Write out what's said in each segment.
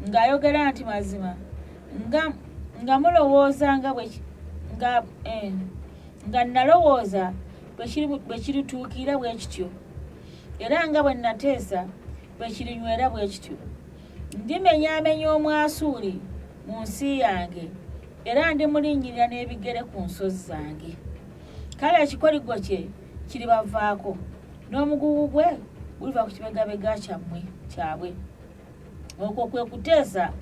ng'ayogera nti mazima nga mulowooza nga nalowooza bwe kirituukira bwe kityo era nga bwe nateesa bwe kirinywera bwe kityo. Ndimenyaamenya Omwasuli mu nsi yange era ndimulinnyirira n'ebigere ku nsozi zange. Kale ekikoligo kye kiribavaako n'omugugu gwe guliva ku kibegabega kyabwe. Okwo kwe kuteesa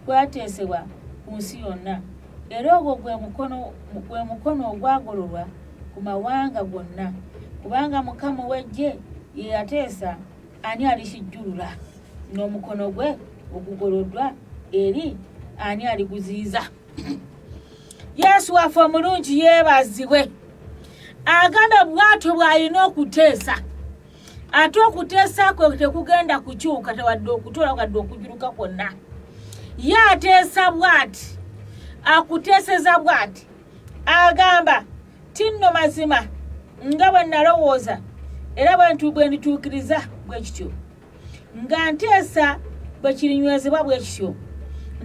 kwateesebwa ku nsi yonna era ogwo gwe mukono ogwagololwa ku mawanga gonna, kubanga Mukama ow'Eggye ye yateesa, ani alikijjulula? N'omukono gwe ogugoloddwa eri ani aliguziyiza? Yesu waffe omulungi yeebazibwe. Agamba bw'atyo bw'alina okuteesa, ate okuteesa kwe tekugenda kukyuka tawadde okutoola wadde okujuluka kwonna. Ye ateesa bw'ati, akuteeseza bw'ati, agamba tinno mazima nga bwe nalowooza era bwe ndituukiriza bwe kityo, nga nteesa bwe kirinywezebwa bwe kityo.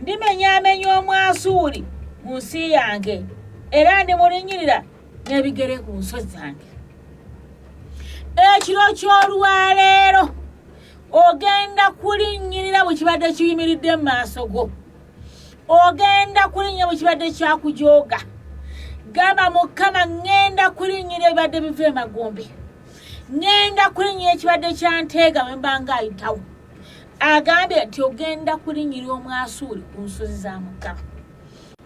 Ndimenyaamenya Omwasuli mu nsi yange era ndimulinnyirira n'ebigere ku nsozi zange. Ekiro ky'olwaleero ogenda kulinnyirira bwe kibadde kiyimiridde mu maaso go, ogenda kulinnyirira bwe kibadde kyakujooga. Gamba Mukama, ŋŋenda kulinnyirira ebibadde biva emagombe, ŋŋenda kulinnyirira ekibadde kyanteega bwe mba ng'ayitawo. Agambye nti ogenda kulinnyirira Omwasuli ku nsozi za Mukama.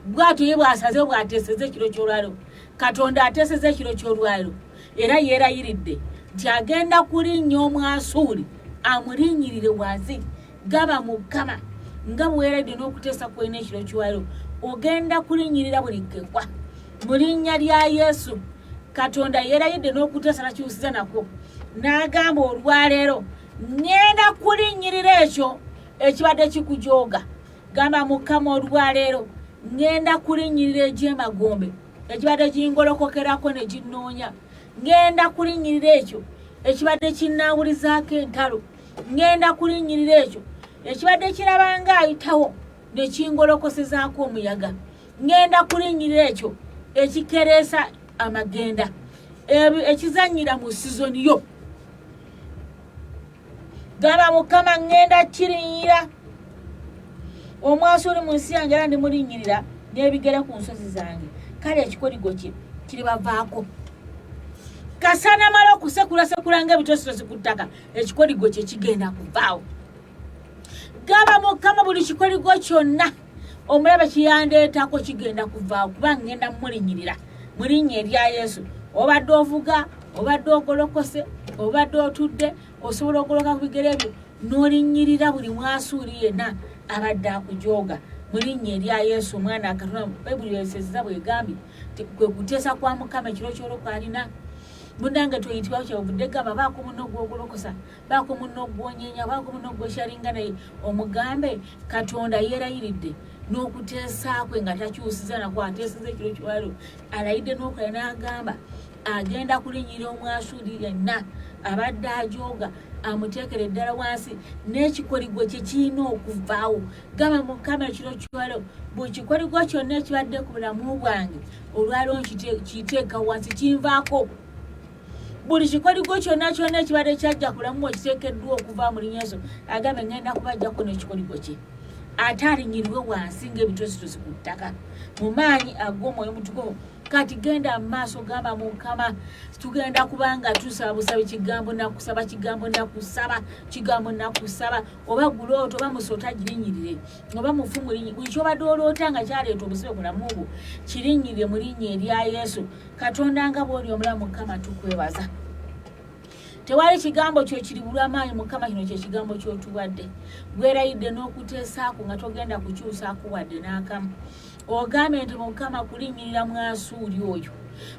Bw'atyo ye bw'asazeewo bw'ateeseza ekiro ky'olwaleero. Katonda ateeseza ekiro ky'olwaleero era yeerayiridde nti agenda kulinnya Omwasuli amulinnyirire wansi. Gaba Mukama, nga bwe weerayiridde n'okuteesa kwena ekiro ky'olwaleero, ogenda kulinnyirira buli kkekwa mu linnya lya Yesu. Katonda yeerayidde n'okuteesa nakyusiza nako, n'agamba olwaleero ŋŋenda kulinnyirira ekyo ekibadde kikujooga. Gamba Mukama, olwaleero ŋŋenda kulinnyirira egy'emagombe ekibadde kingolokokerako ne kinnoonya. Ŋŋenda kulinnyirira ekyo ekibadde kinnaawulizaako entalo. Ŋŋenda kulinnyirira ekyo ekibadde kiraba ng'ayitawo ne kingolokosezaako omuyaga. Ŋŋenda kulinnyirira ekyo ekikereesa amagenda, ekizannyira mu sizoni yo. Gamba Mukama, ŋŋenda kirinnyira Omwasuli mu nsi yange era ndimulinnyirira n'ebigere ku nsozi zange. Kale ekikoligo kye kiribavaako. Kasana mala okusekulasekula ng'ebitositosi ku ttaka, ekikoligo kye kigenda kuvaawo. Gamba Mukama, buli kikoligo kyonna omulabe kiyandeetako kigenda kuvaawo, kubanga ŋŋenda mulinnyirira mu linnya erya Yesu. Obadde ovuga, obadde ogolokose, obadde otudde, osobola ogoloka ku bigere byo n'olinnyirira buli Mwasuli yenna abadde akujooga mu linnya erya Yesu. Omwana Katonda Bayibuli yesezza bw'egambye kwe kuteesa kwa Mukama ekiro ky'olwalina. Munange toyitibwawo kyavudde gamba baako munno gw'ogolokosa, baako munno gw'onyeenya, baako munno gw'okyalinga naye. Omugambe Katonda yeerayiridde n'okuteesa kwe nga takyusiza nako, ateeseza ekiro ky'olwaleero. Alayidde n'okola n'agamba agenda kulinnyirira Omwasuli yenna abadde ajooga, amuteekere ddala wansi, n'ekikoligo kye kirina okuvaawo. Gamba Mukama, ekiro ky'olwaleero buli kikoligo kyonna ekibadde ku bulamu bwange olwaleero nkiteeka wansi, kinvaako. Buli kikoligo kyonna ekibadde kyajja ku bulamu okiteekeddwa okuva mu linnya Yesu. Agambe ŋŋenda kubajjako n'ekikoligo kye, ate alinnyirirwe wansi ng'ebitositosi ku ttaka mu maanyi ag'Omwoyo Mutukuvu. Kati genda mu maaso, gamba Mukama, tugenda kubanga tusaba busabe kigambo nakusaba, kigambo nakusaba, kigambo nakusaba. Oba gulooto oba musota girinnyirire, oba mufu mulinnyirire, buli kyobadde oloota nga kyaleeta obusibe bulamu bwo kirinnyirire mu linnya erya Yesu. Katonda nga bw'oli omulamu, Mukama, tukwebaza. Tewali kigambo kyo kiri bulwamaanyi Mukama, kino kye kigambo ky'otuwadde. Weerayidde n'okuteesaako nga togenda kukyusaako wadde n'akamu. Ogambe nti Mukama, kulinnyirira Mwasuli oyo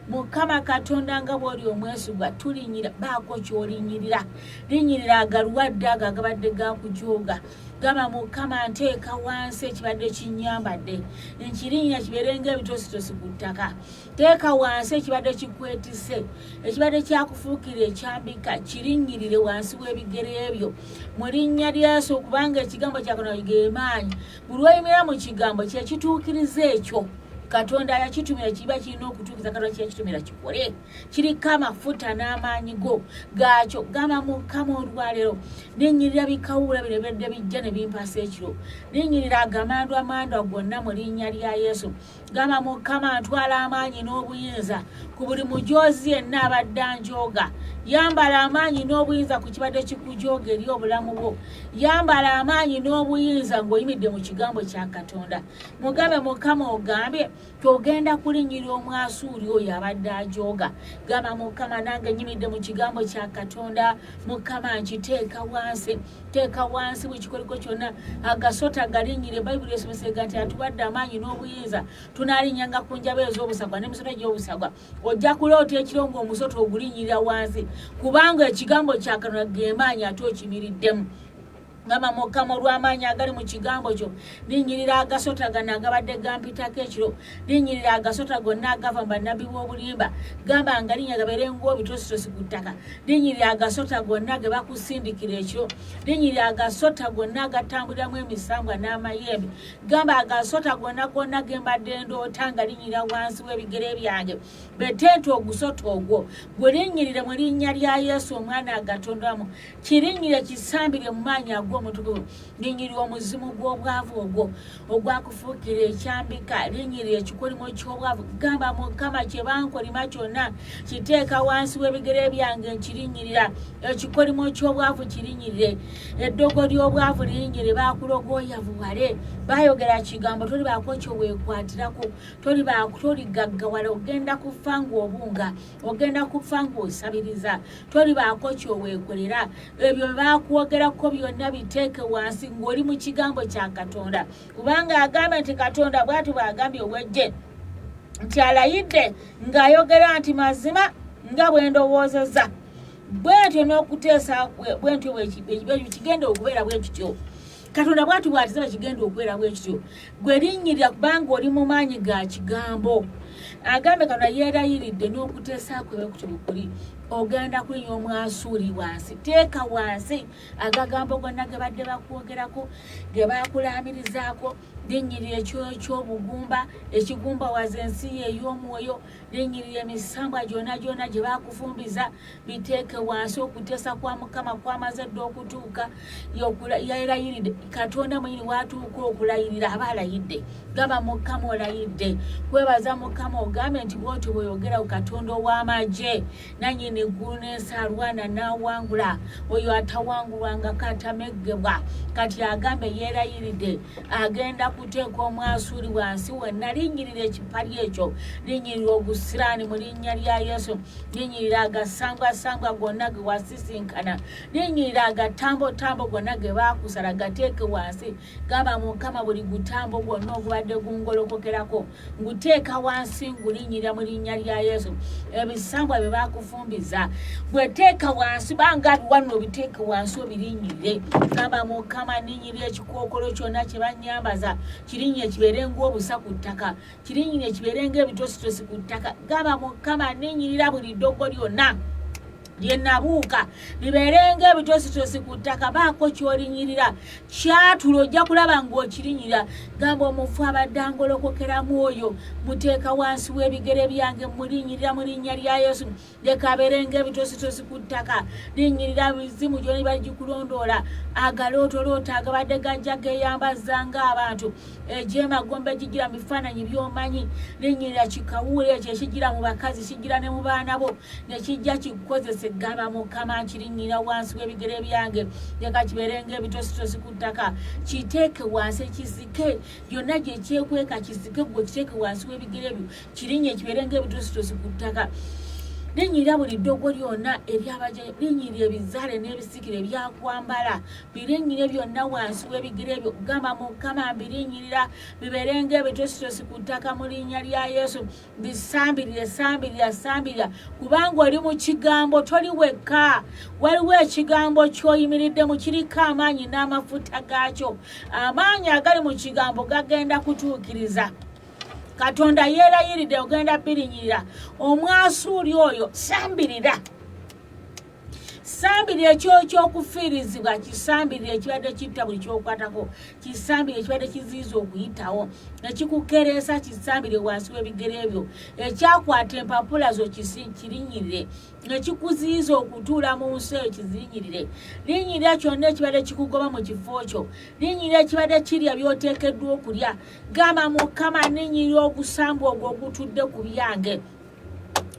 Mukama Katonda nga bw'oli omwesigwa tulinyira baako ky'olinyirira linyirira agalwadde agabadde gakujoga gamba Mukama nteeka wansi ekibadde kinyambadde nkirinya kibeerenga ebitositosi ku ttaka teeka wansi ekibadde kikwetise ekibadde kyakufuukira ekyambika kirinyirire wansi w'ebigere ebyo mu linnya lya Yesu kubanga ekigambo kya Katonda ge maanyi buli lw'oyimira mu kigambo kye kituukiriza ekyo Katonda yakitumira kiba kirina okutuukiza Katonda kyekitumira kikole kiriko amafuta n'amaanyi go gaakyo gamba Mukama olwaleero ninyirira bikawula birebedde bijja ne bimpaasa ekiro ninyirira agamandwa gonna mu linnya lya Yesu gamba Mukama ntwala amaanyi n'obuyinza ku buli mujoozi yenna abadde anjooga yambala amaanyi n'obuyinza ku kibadde kikujooga eri obulamu bwo yambala amaanyi n'obuyinza ng'oyimidde mu kigambo kya Katonda mugambe Mukama ogambye togenda kulinyirira omwasuuli oyo abadde ajooga gamba Mukama nange nyimidde mu kigambo kya Katonda Mukama nkiteeka wansi teeka wansi buli kikoliko kyonna agasota galinyire Bayibuli esomesega nti atuwadde amaanyi n'obuyinza tunalinyanga ku njaba ez'obusagwa n'emisota gy'obusagwa ojja kuloota ekiro ng'omusota ogulinyirira wansi kubanga ekigambo kya Katonda ge maanyi ate okimiriddemu gamba Mukama olw'amaanyi agali mu kigambo kyo linyirira agasota gano agabadde gampitako ekiro linyirira agasota gonna agava mu bannabbi b'obulimba gamba nga linnya gabeere ng'obitositosi ku ttaka linyirira agasota gonna ge bakusindikira ekiro linyirira agasota gonna agatambuliramu emisambwa n'amayembe gamba agasota gonna ge mbadde ndoota nga linyirira wansi w'ebigere byange betente ogusota ogwo gwe linyirire mu linnya lya Yesu omwana agatondamu kirinyire kisambire mu maanyi omutukuvu linyirira omuzimu gw'obwavu ogwo ogwakufuukira ekyambika linyirira ekikolimo ky'obwavu gamba Mukama kye bankolima kyonna kiteeka wansi w'ebigere byange nkirinyirira ekikolimo ky'obwavu kirinyirire eddogo ly'obwavu linyirire bakulogooyavuwale bayogera kigambo toli baako kyoweekwatirako toli gaggawala ogenda kufa ng'obunga ogenda kufa ng'osabiriza toli baako kyoweekolera ebyo bakwogerako byonna teeke wansi ng'oli mu kigambo kya Katonda kubanga agambye nti Katonda bw'ati bw'agambye ow'eggye nti alayidde ng'ayogera nti mazima nga bwe ndowoozezza bwentyo n'okuteesa bwentyo kigenda okubeera bwe kityo Katonda bw'ati bw'atizaba kigenda okubeera bwe kityo gwe linyirira kubanga oli mu maanyi ga kigambo agambe Katonda yeerayiridde n'okuteesa kwe kuti bukuli ogenda kulinya omwasuuli wansi teeka wansi agagambo gonna ge badde bakwogerako ge bakulamirizaako linyirira ekyobugumba ekigumba waza ensi ey'omwoyo linyirira emisambwa gyonna gye bakufumbiza biteeke wansi okuteesa kwa Mukama kwamaze dde okutuuka yeerayiridde Katonda mwenyini watuuka okulayirira aba alayidde gamba Mukama olayidde kwebaza Mukama ogambe nti bw'otyo bw'oyogera ku Katonda ow'amagye nannyini eggulu n'ensi alwana n'awangula oyo atawangulwangako atamegebwa kati agambe yeerayiridde agenda kuteeka omwasuuli wansi wenna linyirira ekipali ekyo linyirira ogusiraani mu linnya lya Yesu linyirira agasambwasambwa gonna ge wasisinkana linyirira agatambotambo gonna ge baakusala gateeke wansi gamba Mukama buli gutambo gwonna ogubadde gungolokokerako nguteeka wansi ngulinyirira mu linnya lya Yesu ebisambwa bye bakufumbiza bweteeka wansi banga biwano biteeke wansi obirinyirire gamba Mukama ninyirira ekikookolo kyonna kye banyambaza kirinnye kibeere ng'obusa ku ttaka kirinnye kibeere ng'ebitositosi ku ttaka gamba Mukama ninyirira buli ddogo lyonna lyenabuuka libeerenga ebitositosi ku ttaka baako kyolinyirira kyatulo ojja kulaba ng'okirinyirira gamba omufu abadde angolokokeramu oyo muteeka wansi w'ebigere byange mulinyirira mu linnya lya Yesu leka abeerenga ebitositosi ku ttaka linyirira bizimu gyoni bagikulondoola agalootoloota agabadde gajja geeyambazanga abantu egyemagombe gigira mifaananyi by'omanyi linyirira kikawuule ekyo ekigira mu bakazi kigira ne mu baana bo ne kijja kikukozesa gamba Mukama nkirinyirira wansi w'ebigere byange leka kibeerenga ebitositosi ku ttaka kiteeke wansi kisike byonna gye kyekweka kisike gwe kiteeke wansi w'ebigere byo kirinnye kibeerenga ebitositosi ku ttaka linyirira buli ddogo lyonna eryabaja linyirira ebizaale n'ebisikire byakwambala birinyire byonna wansi w'ebigere ebyo gamba Mukama mbirinyirira biberenga ebitositosi ku ttaka mu linnya lya Yesu bisambirire sambirira kubanga oli mu kigambo toli wekka waliwo ekigambo ky'oyimiridde mu kiriko amaanyi n'amafuta gaakyo amaanyi agali mu kigambo gagenda kutuukiriza Katonda yeerayiridde ogenda birinyirira omwasuuli oyo sambirira Sambirira ekyokufiirizibwa kisambirira ekibadde kitta buli kyokwatako kisambirira ekibadde kiziiza okuyitawo ekikukereesa kisambirire wansi w'ebigere ebyo ekyakwata empapula zo kirinyirire ekikuziiza okutuula mu nsi eyo kizirinyirire linyirira kyonna ekibadde kikugoba mu kifo kyo linyirira ekibadde kirya by'oteekeddwa okulya gamba Mukama ninyirira ogusamba ogwo ogutudde ku byange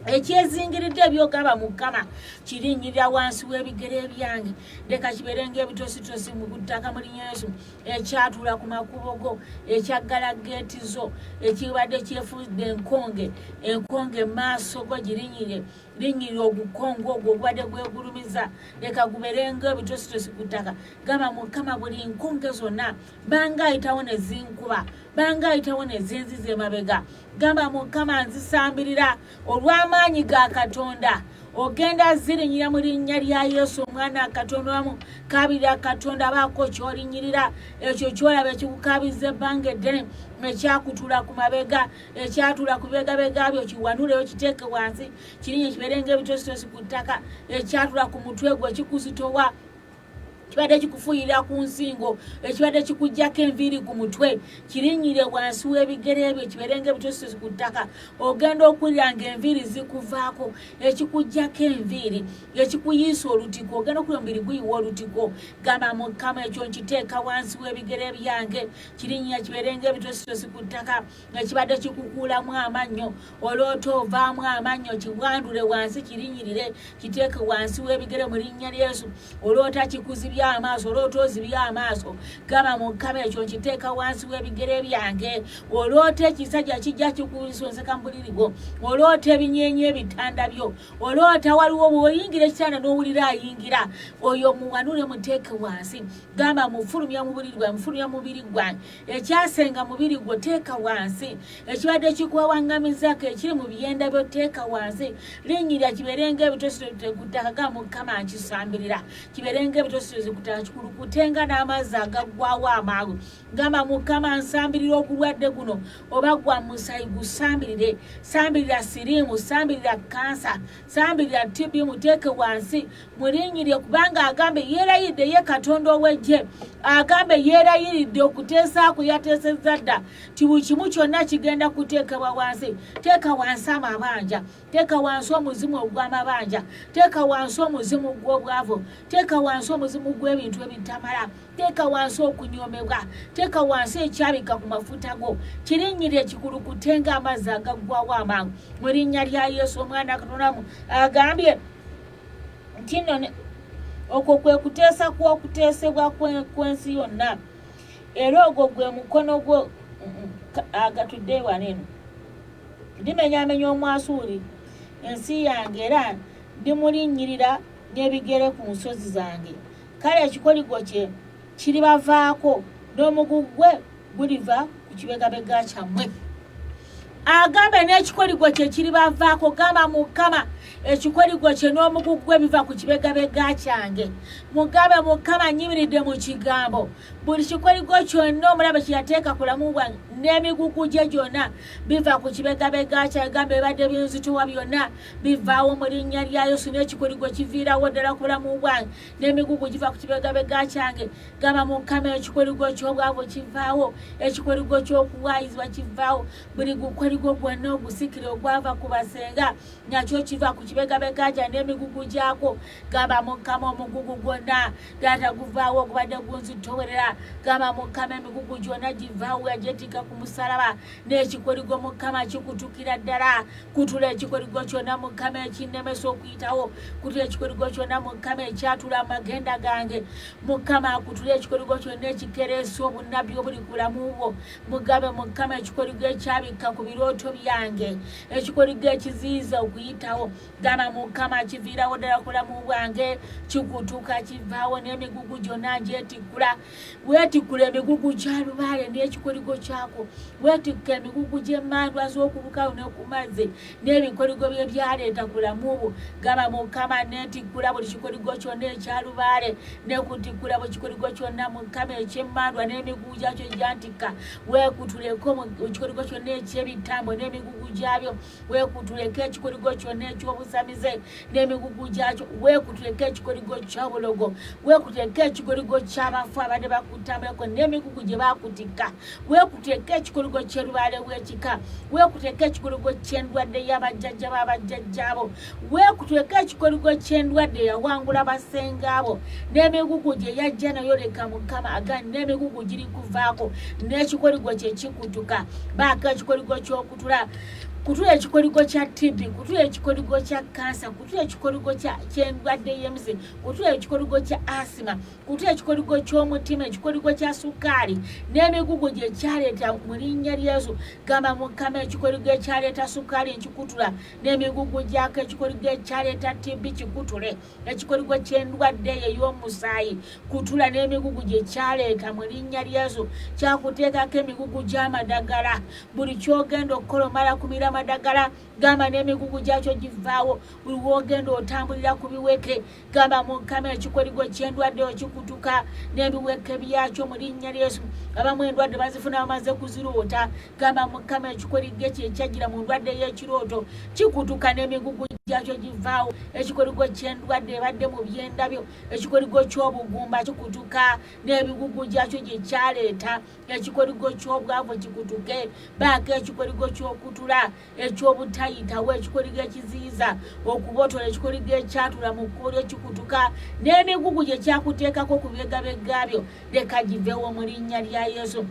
ekyezingiridde ebyogaba Mukama kirinyirira wansi w'ebigere byange leka kiberenga ebitositosi mu ttaka mu linnya Yesu ekyatuula ku makubo go ekyaggala geeti zo ekibadde kyefudde enkonge maaso go girinyirira ogukongo ogwo obubadde gwegulumiza leka guberenga ebitositosi ku ttaka gamba Mukama buli nkonge zonna banga ayitawo ne zinkuba banga ayitawo ne zinziza emabega gamba Mukama nzisambirira olw'amaanyi ga Katonda ogenda zirinyira mu linnya lya Yesu omwana Katonda wamu kabira Katonda baako kyolinyirira ekyo kyolaba ekikukabiza ebbanga eddene ekyakutula ku mabega ekyatula ku bibegabega byo kiwanuleyo kiteeke wansi kirinye kiberenga ebitositosi ku ttaka ekyatula ku mutwe gwe kikuzitowa kibadde kikufuuyira ku nsingo ekibadde kikujjako enviiri ku mutwe kirinyire wansi w'ebigere ebyo kiberenga ebitositosi ku ttaka ogenda okulira ng'enviiri zikuvaako ekikujjako enviiri ekikuyiisa olutiko ogenda okulira omubiri guyiwa olutiko gamba Mukama ekyo nkiteeka wansi w'ebigere byange kirinyira kiberenga ebitositosi ku ttaka ekibadde kikukuulamu amannyo olwota ovaamu amannyo kiwandule wansi kirinyirire kiteeke wansi w'ebigere mu linnya lya Yesu olwota kikuzibya amaaso olwotozibya amaaso gamba Mukama ekyo nkiteeka wansi w'ebigere byange olwota ekisajja kijja kikusonseka mu buliri bwo olwota ebinyenye ebitanda byo olwota waliwo bw'oyingira ekitanda n'owulira ayingira oyo muwanule muteeke wansi gamba mufulumya mu buliri bwange mufulumya mu mubiri gwange ekyasenga mubiri gwo teeka wansi ekibadde kikwewangamizaako ekiri mu byenda byo teeka wansi linyirira kiberenga ebitositosi ku ttaka gamba Mukama nkisambirira kiberenga ebitositosi kulukutenga n'amazzi agaggwawo amangu gamba Mukama nsambirira okulwadde guno oba gwa musayi gusambirire sambirira siriimu sambirira kansa sambirira TB muteeke wansi mulinyirire kubanga agambe yeerayiridde ye Katonda ow'eggye agambe yeerayiridde okuteesaako yateesezza dda ti buli kimu kyonna kigenda kuteekebwa wansi teeka wansi amabanja teeka wansi omuzimu ogw'amabanja teeka wansi omuzimu gw'obwavu teeka wansi omuzimu gw'ebintu ebitamala teeka wansi okunyomebwa teeka wansi ekyabika ku mafuta go kirinyirire kikulukutenga amazzi agaggwawo amangu mu linnya lya Yesu omwana Katondamu agambye nti nno okwo kwe kuteesa kw'okuteesebwa kw'ensi yonna era ogwo gwe mukono gwo agatudde waneno ndimenyaamenya omwasuuli ensi yange era ndimulinnyirira n'ebigere ku nsozi zange kale ekikoligo kye kiribavaako n'omugugu gwe guliva ku kibegabega kyammwe agambe n'ekikoligo kye kiribavaako gamba Mukama ekikoligo kye n'omugugu gwe biva ku kibegabega kyange mugambe Mukama nyimiridde mu kigambo buli kikoligo kyonna omulabe kye yateeka ku lamu bwange n'emigugu gye gyonna biva ku kibegabega kyange gamba ebadde byenzitowa byonna bivaawo mu linnya lya Yesu n'ekikoligo kiviirawo ddala ku bulamu bwange n'emigugu giva ku kibegabega kyange gamba Mukama ekikoligo ky'obwavu kivaawo ekikoligo ky'okuwaayizibwa kivaawo buli gukoligo gwonna ogusikire ogwava ku basenga nakyo kiva ku kibegabega kyange n'emigugu gyako gamba Mukama omugugu gwonna taata guvaawo ogubadde gunzitowerera gamba Mukama emigugu gyonna givaawo yagyettika ku musalaba n'ekikoligo Mukama kikutukira ddala kutula ekikoligo kyonna Mukama ekinnemesa okuyitawo kutula ekikoligo kyonna Mukama ekyatula amagenda gange Mukama kutula ekikoligo kyonna ekikereesa obunnabbi obuli ku bulamu bwo mugabe Mukama ekikoligo ekyabikka ku birooto byange ekikoligo ekiziyiza okuyitawo gamba Mukama kiviirawo ddala ku bulamu bwange kikutuka kivaawo n'emigugu gyonna ngyetikkula weetikkula emigugu gya lubaale n'ekikoligo kyako weetikka emigugu gy'emmandwa z'okubukawo n'okumazzi n'ebikoligo bye byaleeta ku bulamu bwo gamba Mukama neetikkula buli kikoligo kyonna ekya lubaale n'ekutikkula buli kikoligo kyonna Mukama eky'emmandwa n'emigugu gyakyo gyantikka weekutuleko mu kikoligo kyonna eky'ebitambo n'emigugu gyabyo weekutuleko ekikoligo kyonna eky'obusamize n'emigugu gyakyo weekutuleko ekikoligo ky'obulogo weekutuleko ekikoligo ky'abafu abadde bakutambulako n'emigugu gye baakutikka weekutuleko ekikoligo ky'erubaale w'ekika weekutuleko ekikoligo ky'endwadde y'abajjajja b'abajjajjaabo weekutuleko ekikoligo ky'endwadde yawangula basengaabo n'emigugu gye yajja nayo leka Mukama agani n'emigugu giri kuvaako n'ekikoligo kye kikutuka baako ekikoligo ky'okutula kutula ekikoligo kya TB kutula ekikoligo kya kansa kutula ekikoligo ky'endwadde y'emize kutula ekikoligo kya asima kutula ekikoligo ky'omutima ekikoligo kya sukaali n'emigugu gye kyaleeta mu linnya lya Yesu gamba Mukama ekikoligo ekyaleeta sukaali nkikutula n'emigugu gyako ekikoligo ekyaleeta TB kikutule ekikoligo ky'endwadde ey'omusaayi kutula n'emigugu gye kyaleeta mu linnya lya Yesu kyakuteekako emigugu gy'amadagala buli ky'ogenda okukola omala kumira amadagala gamba n'emigugu gyakyo givaawo buli wogenda otambulira ku biweke gamba Mukama ekikoligo ky'endwadde okikutuka n'ebiweke byakyo mu linnya lya Yesu abamu endwadde bazifuna bamaze kuziroota gamba Mukama ekikoligo ekyo ekyajjira mu ndwadde y'ekirooto kikutuka n'emigugu gyakyo givaawo ekikoligo ky'endwadde ebadde mu byendabyo ekikoligo ky'obugumba kikutuka n'ebigugu gyakyo gye kyaleeta ekikoligo ky'obwavu kikutuke baako ekikoligo ky'okutula eky'obutayitawo ekikoligo ekiziyiza okubotola ekikoligo ekyatula mu kkubo ly'ekikutuka n'emigugu gye kyakuteekako ku byegabegabyo leka giveewo mu linnya lya Yesu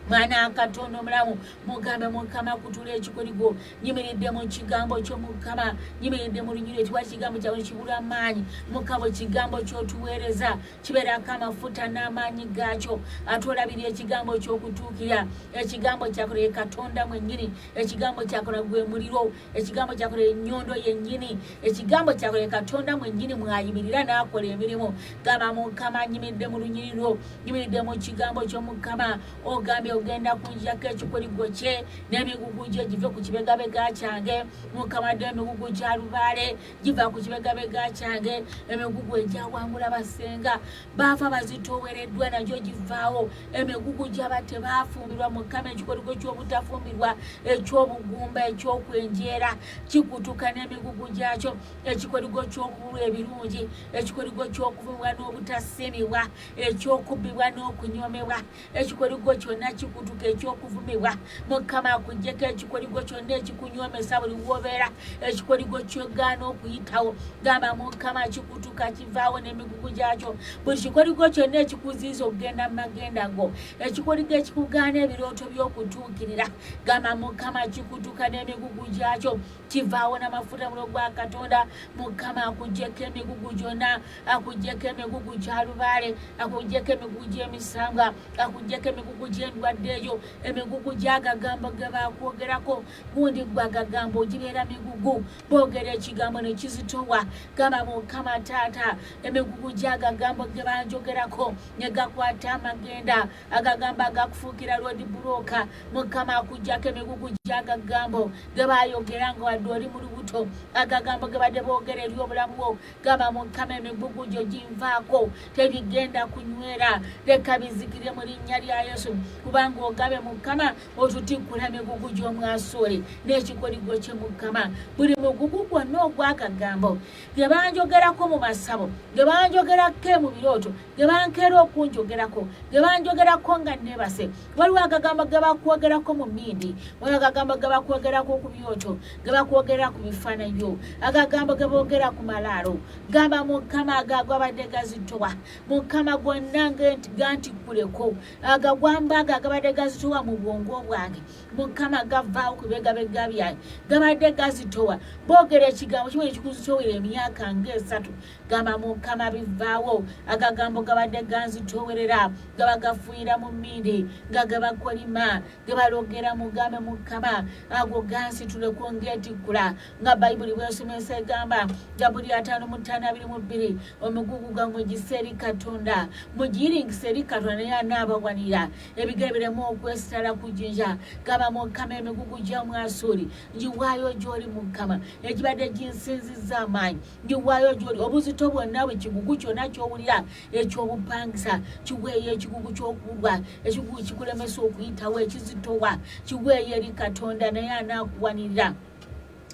Mwana Katonda omulamu mugambe Mukama kutula ekikoligo nyimiridde mu kigambo ky'Omukama nyimiridde mu lunyiriro etwa kigambo kyawe kibula amaanyi Mukama ekigambo ky'otuweereza kibeerako amafuta n'amaanyi gaakyo ate olabirira ekigambo ky'okutuukira ekigambo kyakola Katonda mwennyini ekigambo kyakola gwe muliro ekigambo kyakola ennyondo yennyini ekigambo kyakola Katonda mwennyini mwayimirira n'akola emirimu gamba Mukama nyimiridde mu lunyiriro nyimiridde mu kigambo ky'Omukama ogambye ogenda kunjako ekikoligo kye n'emigugu gye give ku kibegabega kyange Mukama ddala emigugu gya lubaale giva ku kibegabega kyange emigugu egyawangula basenga baafa bazitoowereddwa nagyo givaawo emigugu gy'abatte baafumbirwa Mukama ekikoligo ky'obutafumbirwa eky'obugumba eky'okwenjeera kikutuka n'emigugu gyakyo ekikoligo ky'okubulwa ebirungi ekikoligo ky'okuvumibwa n'obutasimibwa ekyokubbibwa n'okunyomebwa ekikoligo kyonna kikutuka ekyokuvumibwa Mukama akuggyeko ekikoligo kyonna ekikunyomesa buli wobeera ekikoligo ky'ogaana okuyitawo gamba Mukama kikutuka kivaawo n'emigugu gyakyo buli kikoligo kyonna ekikuziiza okugenda mu magenda go ekikoligo ekikugaana ebirooto by'okutuukirira gamba Mukama kikutuka n'emigugu gyakyo kivaawo n'amafuta mulo gwa Katonda Mukama akuggyeko emigugu gyonna akuggyeko emigugu gya lubaale akuggyeko emigugu gy'emisanga akuggyeko emigugu gy'endwadde eyo emigugu gy'agagambo ge baakwogerako gundi gwe agagambo ogibeera migugu boogera ekigambo ne kizitowa gamba Mukama Taata emigugu gy'agagambo ge banjogerako ne gakwata amagenda agagambo agakufuukira Lord Buloka Mukama akuggyako emigugu gy'agagambo ge baayogera nga wadde oli mu lubuto agagambo ge badde boogera eri obulamu bwo gamba Mukama emigugu gyo ginvaako tebigenda kunywera leka bizikire mu linnya lya Yesu kubanga ogabe Mukama otutikkula emigugu gy'omwasule n'ekikoligo kye Mukama buli mugugu gwonna ogw'akagambo ge banjogerako mu masabo ge banjogerako mu birooto ge bankeera okunjogerako ge banjogerako nga neebase waliwo agagambo ge bakwogerako mu mmindi waliwo agagambo ge bakwogerako ku byoto ge bakwogerera ku ebifaananyo agagambo ge boogera ku malaalo gamba mukama agagwa abadde gazitowa mukama gonna gantikuleko agagwamba agabadde gazitowa mu bwongo bwange mukama gavaawo ku bigabega byange gabadde gazitowa boogera ekigambo kimu ekikuzitowera emyaka ng'esatu gamba mukama bivaawo agagambo gabadde ganzitowerera gaba gafuuyira mu mmindi nga gabakolima gebalogera mugambe mukama ago gansituleko ng'etikkula nga bayibuli bwesomesa egamba Zaburi 5:22 omugugu gwammwe giseeri Katonda mugiyiringisa eri Katonda naye anaabawanira ebigere biremu okwesitala ku jjinja gamba mukama emigugu gyammwe Asuri ngiwaayo gy'oli mukama egibadde ginsinzizza amaanyi ngiwaayo gy'oli obuzito bwonna bwe kigugu kyonna ky'owulira eky'obupangisa kiweeyo ekigugu ky'okulwa ekigugu kikulemesa okuyitawo ekizitowa kiweeyo eri Katonda naye anaakuwanirira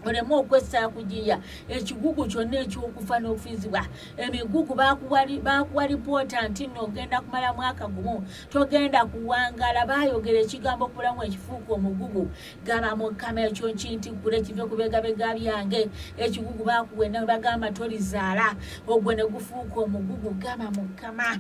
olemu okwesitala ku jjinja ekigugu kyonna ekyokufa n'okufiizibwa emigugu baakuwa lipoota nti nno ogenda kumala mwaka gumu togenda kuwangala baayogera ekigambo okulamu ekifuuka omugugu gamba mukama ekyo nkintikkule kive ku begabega byange ekigugu baakuwenda bagamba tolizaala ogwo ne gufuuka omugugu gamba mukama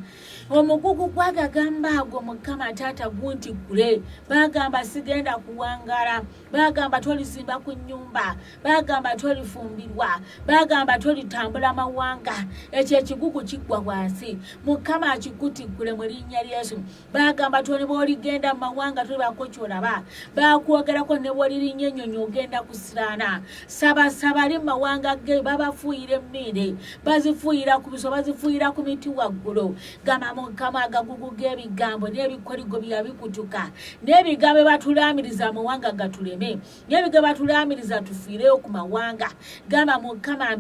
omugugu gwagagamba ago mukama taata guntikkule bagamba sigenda kuwangala bagamba tolizimba ku nnyumba bagamba tolifumbirwa bagamba tolitambula mawanga ekyo ekigugu kiggwa wansi mukama akikutikkule mu linnya lya Yesu bagamba toli bw'oligenda mu mawanga tolibako kyolaba bakwogerako ne bw'olirinnya ennyonyi ogenda kusiraana sabasaba ali mu mawanga ge babafuuyira emmindi bazifuuyira ku biso bazifuuyira ku miti waggulu gamba mukama agagugu g'ebigambo n'ebikoligo byabikutuka n'ebigambo batulaamiriza amawanga gatuleme n'ebigambo batulaamiriza tufiireyo ku mawanga gamba mukama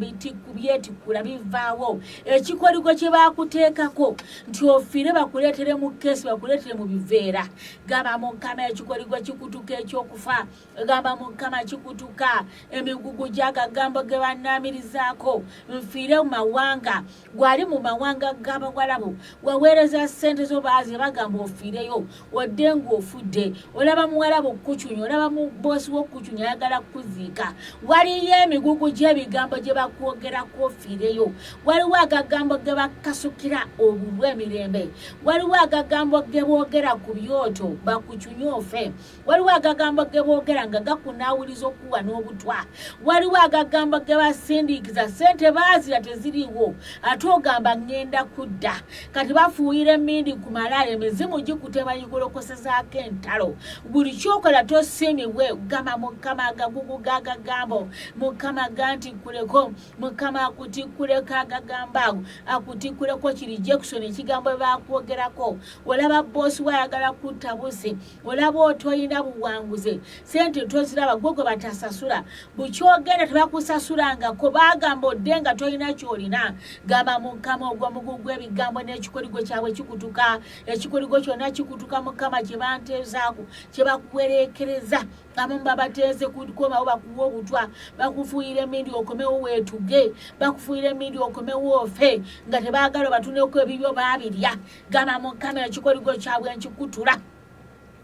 byetikkula bivaawo ekikoligo kye baakuteekako nti ofiire bakuleetere mu keesi bakuleetere mu biveera gamba mukama ekikoligo kikutuka ekyokufa gamba mukama kikutuka emigugu gy'agagambo ge bannaamirizaako nfiire mu mawanga gwali mu mawanga g'abawalabu waweereza ssente zo baazi bagamba ofiireyo odde ng'ofudde olaba muwalabu kucunya olaba mu boosi w'okucunya ayagala kuziika waliyo emigugu gy'ebigambo gye bakwogerako ofiireyo waliwo agagambo ge bakasukira obulwa emirembe waliwo agagambo ge boogera ku byoto bakucunye ofe waliwo agagambo ge boogera nga gakunaawuliza okuwa n'obutwa waliwo agagambo ge basindiikiza ssente baazira teziriiwo ate ogamba ngenda kudda kati bafuuyira emmindi ku malaala emizimu gikutema gikolokosezaako entalo buli kyokola tosiimibwe gamba mukama agagugu g'agagambo mukama gantikkuleko mukama akutikkuleko agagambo ago akutikkuleko kiri Jackson ekigambo bwe bakwogerako olaba boosi wayagala kutta busi olaba otoyina buwanguze sente toziraba gwe batasasula bukyogenda tebakusasulangako bagamba odde nga toyina kyolina gamba mukama ogwo mugugu ebigambo n'ekikoligo kyabwe kikutuka ekikoligo kyonna kikutuka mukama kye banteezaako kye bakuwereekereza abamu babateeze kukomawo bakuwa obutwa bakufuuyira emmindi okomewo weetuge bakufuuyira emmindi okomewo ofe nga tebaagala batuneko ebibyo baabirya gamba mukama ekikoligo kyabwe nkikutula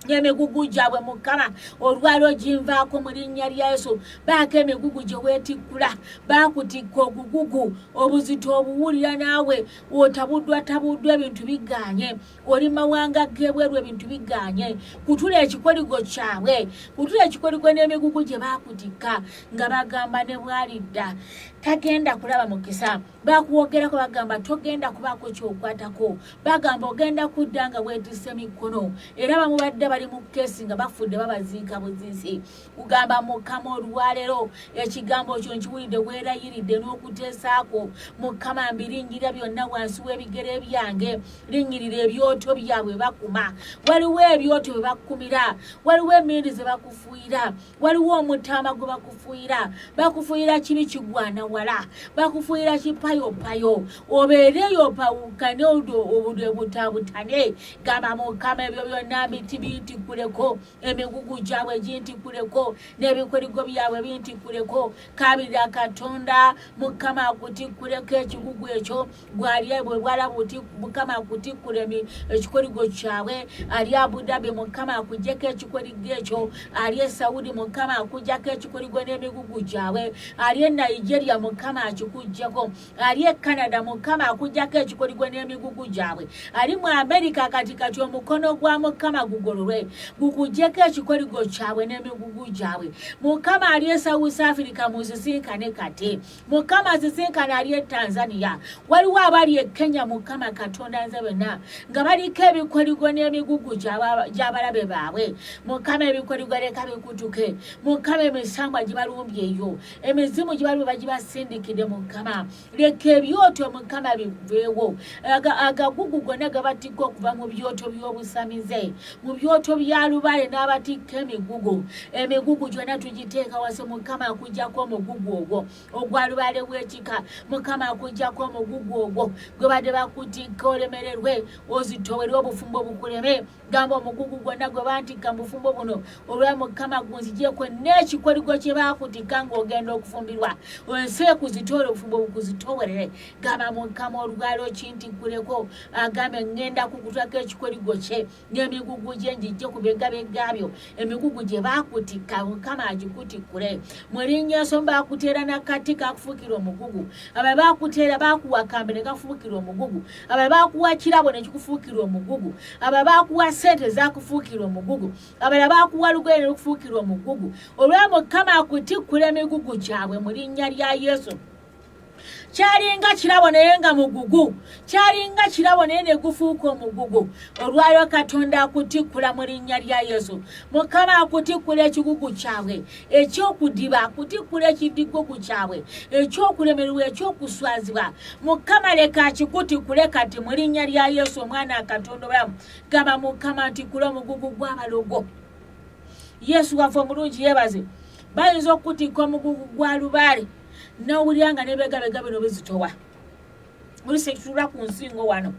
emigugu gyabwe mukama olwaliro ginvaako mu linnya lya Yesu baako emigugu gye weetikkula baakutikka ogugugu obuzito obuwulira naawe otabuddwa ebintu biganye oli mawanga g'ebweru ebintu biganye kutula ekikoligo kyabwe kutula ekikoligo n'emigugu gye baakutikka nga bagamba ne bwalidda tagenda kulaba mukisa bakuwogerako bagamba togenda kubaako kyokwatako bagamba ogenda kudda nga weetisse mikono era bamubadde bali mu keesi nga bafudde babaziika buziisi kugamba mukama olwaleero ekigambo kyo nkiwulidde weerayiridde n'okuteesaako mukama mbirinyirira byonna wansi w'ebigere byange linnyirira ebyoto byabwe bakuma waliwo ebyoto bye bakumira waliwo emmindi ze bakufuuyira waliwo omutaama gwe bakufuuyira kibi kigwana wala bakufuuyira kipayopayo obeereyo pawukane obudwe butabutane gamba mukama ebyo byonna biti gintikuleko emigugu gyabwe gintikuleko n'ebikoligo byabwe bintikuleko kabirira Katonda Mukama akutikuleko ekigugu ekyo gwali bwe bwalaba buti Mukama akutikule ekikoligo kyabwe ali Abu Dhabi Mukama akujjeko ekikoligo ekyo ali Saudi Mukama akujjako ekikoligo n'emigugu gyabwe ali Nigeria Mukama akikujjako ali Canada Mukama akujjako ekikoligo n'emigugu gyabwe ali mu America kati omukono gwa Mukama gugololwe gukujjeko ekikoligo kyabwe n'emigugu gyabwe Mukama ali South Africa muzisinkane kati Mukama azisinkane ali Tanzania waliwo abali Kenya Mukama Katonda nze bena nga baliko ebikoligo n'emigugu gy'abalabe baabwe Mukama ebikoligo leka bikutuke Mukama emisangwa gibalumbyeyo emizimu gibalumbye bagibasindikidde Mukama leka ebyoto Mukama biveewo agagugu gonna gabatikka okuva mu byoto by'obusamize mu byoto bya lubale n'abatikka emigugu gyonna tugiteeka wase Mukama akujjako omugugu ogwo ogwa lubale w'ekika Mukama akujjako omugugu ogwo gwe badde bakutikka olemererwe ozitowerwe obufumbo bukuleme gamba omugugu gwonna gwe bantikka mu bufumbo buno olwa Mukama gunzigyeko n'ekikoligo kye bakutikka ng'ogenda okufumbirwa enseeku zitoole obufumbo bukuzitowerere gamba Mukama olugalo kintikuleko agambe ngenda kukutwako ekikoligo kye n'emigugu gye njijje ku begabegabyo emigugu gye bakutikka Mukama agikutikule mu linnya ensomba bakuteera nakati kakufuukira omugugu aba bakuteera bakuwa kambe ne kafuukira omugugu aba bakuwa kirabo ne kikufuukira omugugu aba bakuwa sente zakufuukira omugugu aba bakuwa lugoye ne kufuukira omugugu olwa Mukama akutikula emigugu gyabwe mu linnya lya Yesu kyalinga kirabo naye nga mugugu kyalinga kirabo naye ne gufuuka omugugu olwayo Katonda akutikula mu linnya lya Yesu Mukama akutikula ekigugu kyabwe ekyokudiba akutikula ekidigugu kyabwe ekyokulemererwa ekyokuswazibwa Mukama leka akikutikule kati mu linnya lya Yesu omwana Katonda obulamu gamba Mukama ntikula omugugu gw'abalogo Yesu waffe omulungi yebaze bayinza okutikka omugugu gwa lubaale n'owulyanga n'ebegabega bino bizitowa buli sekitulwa ku nsingo wano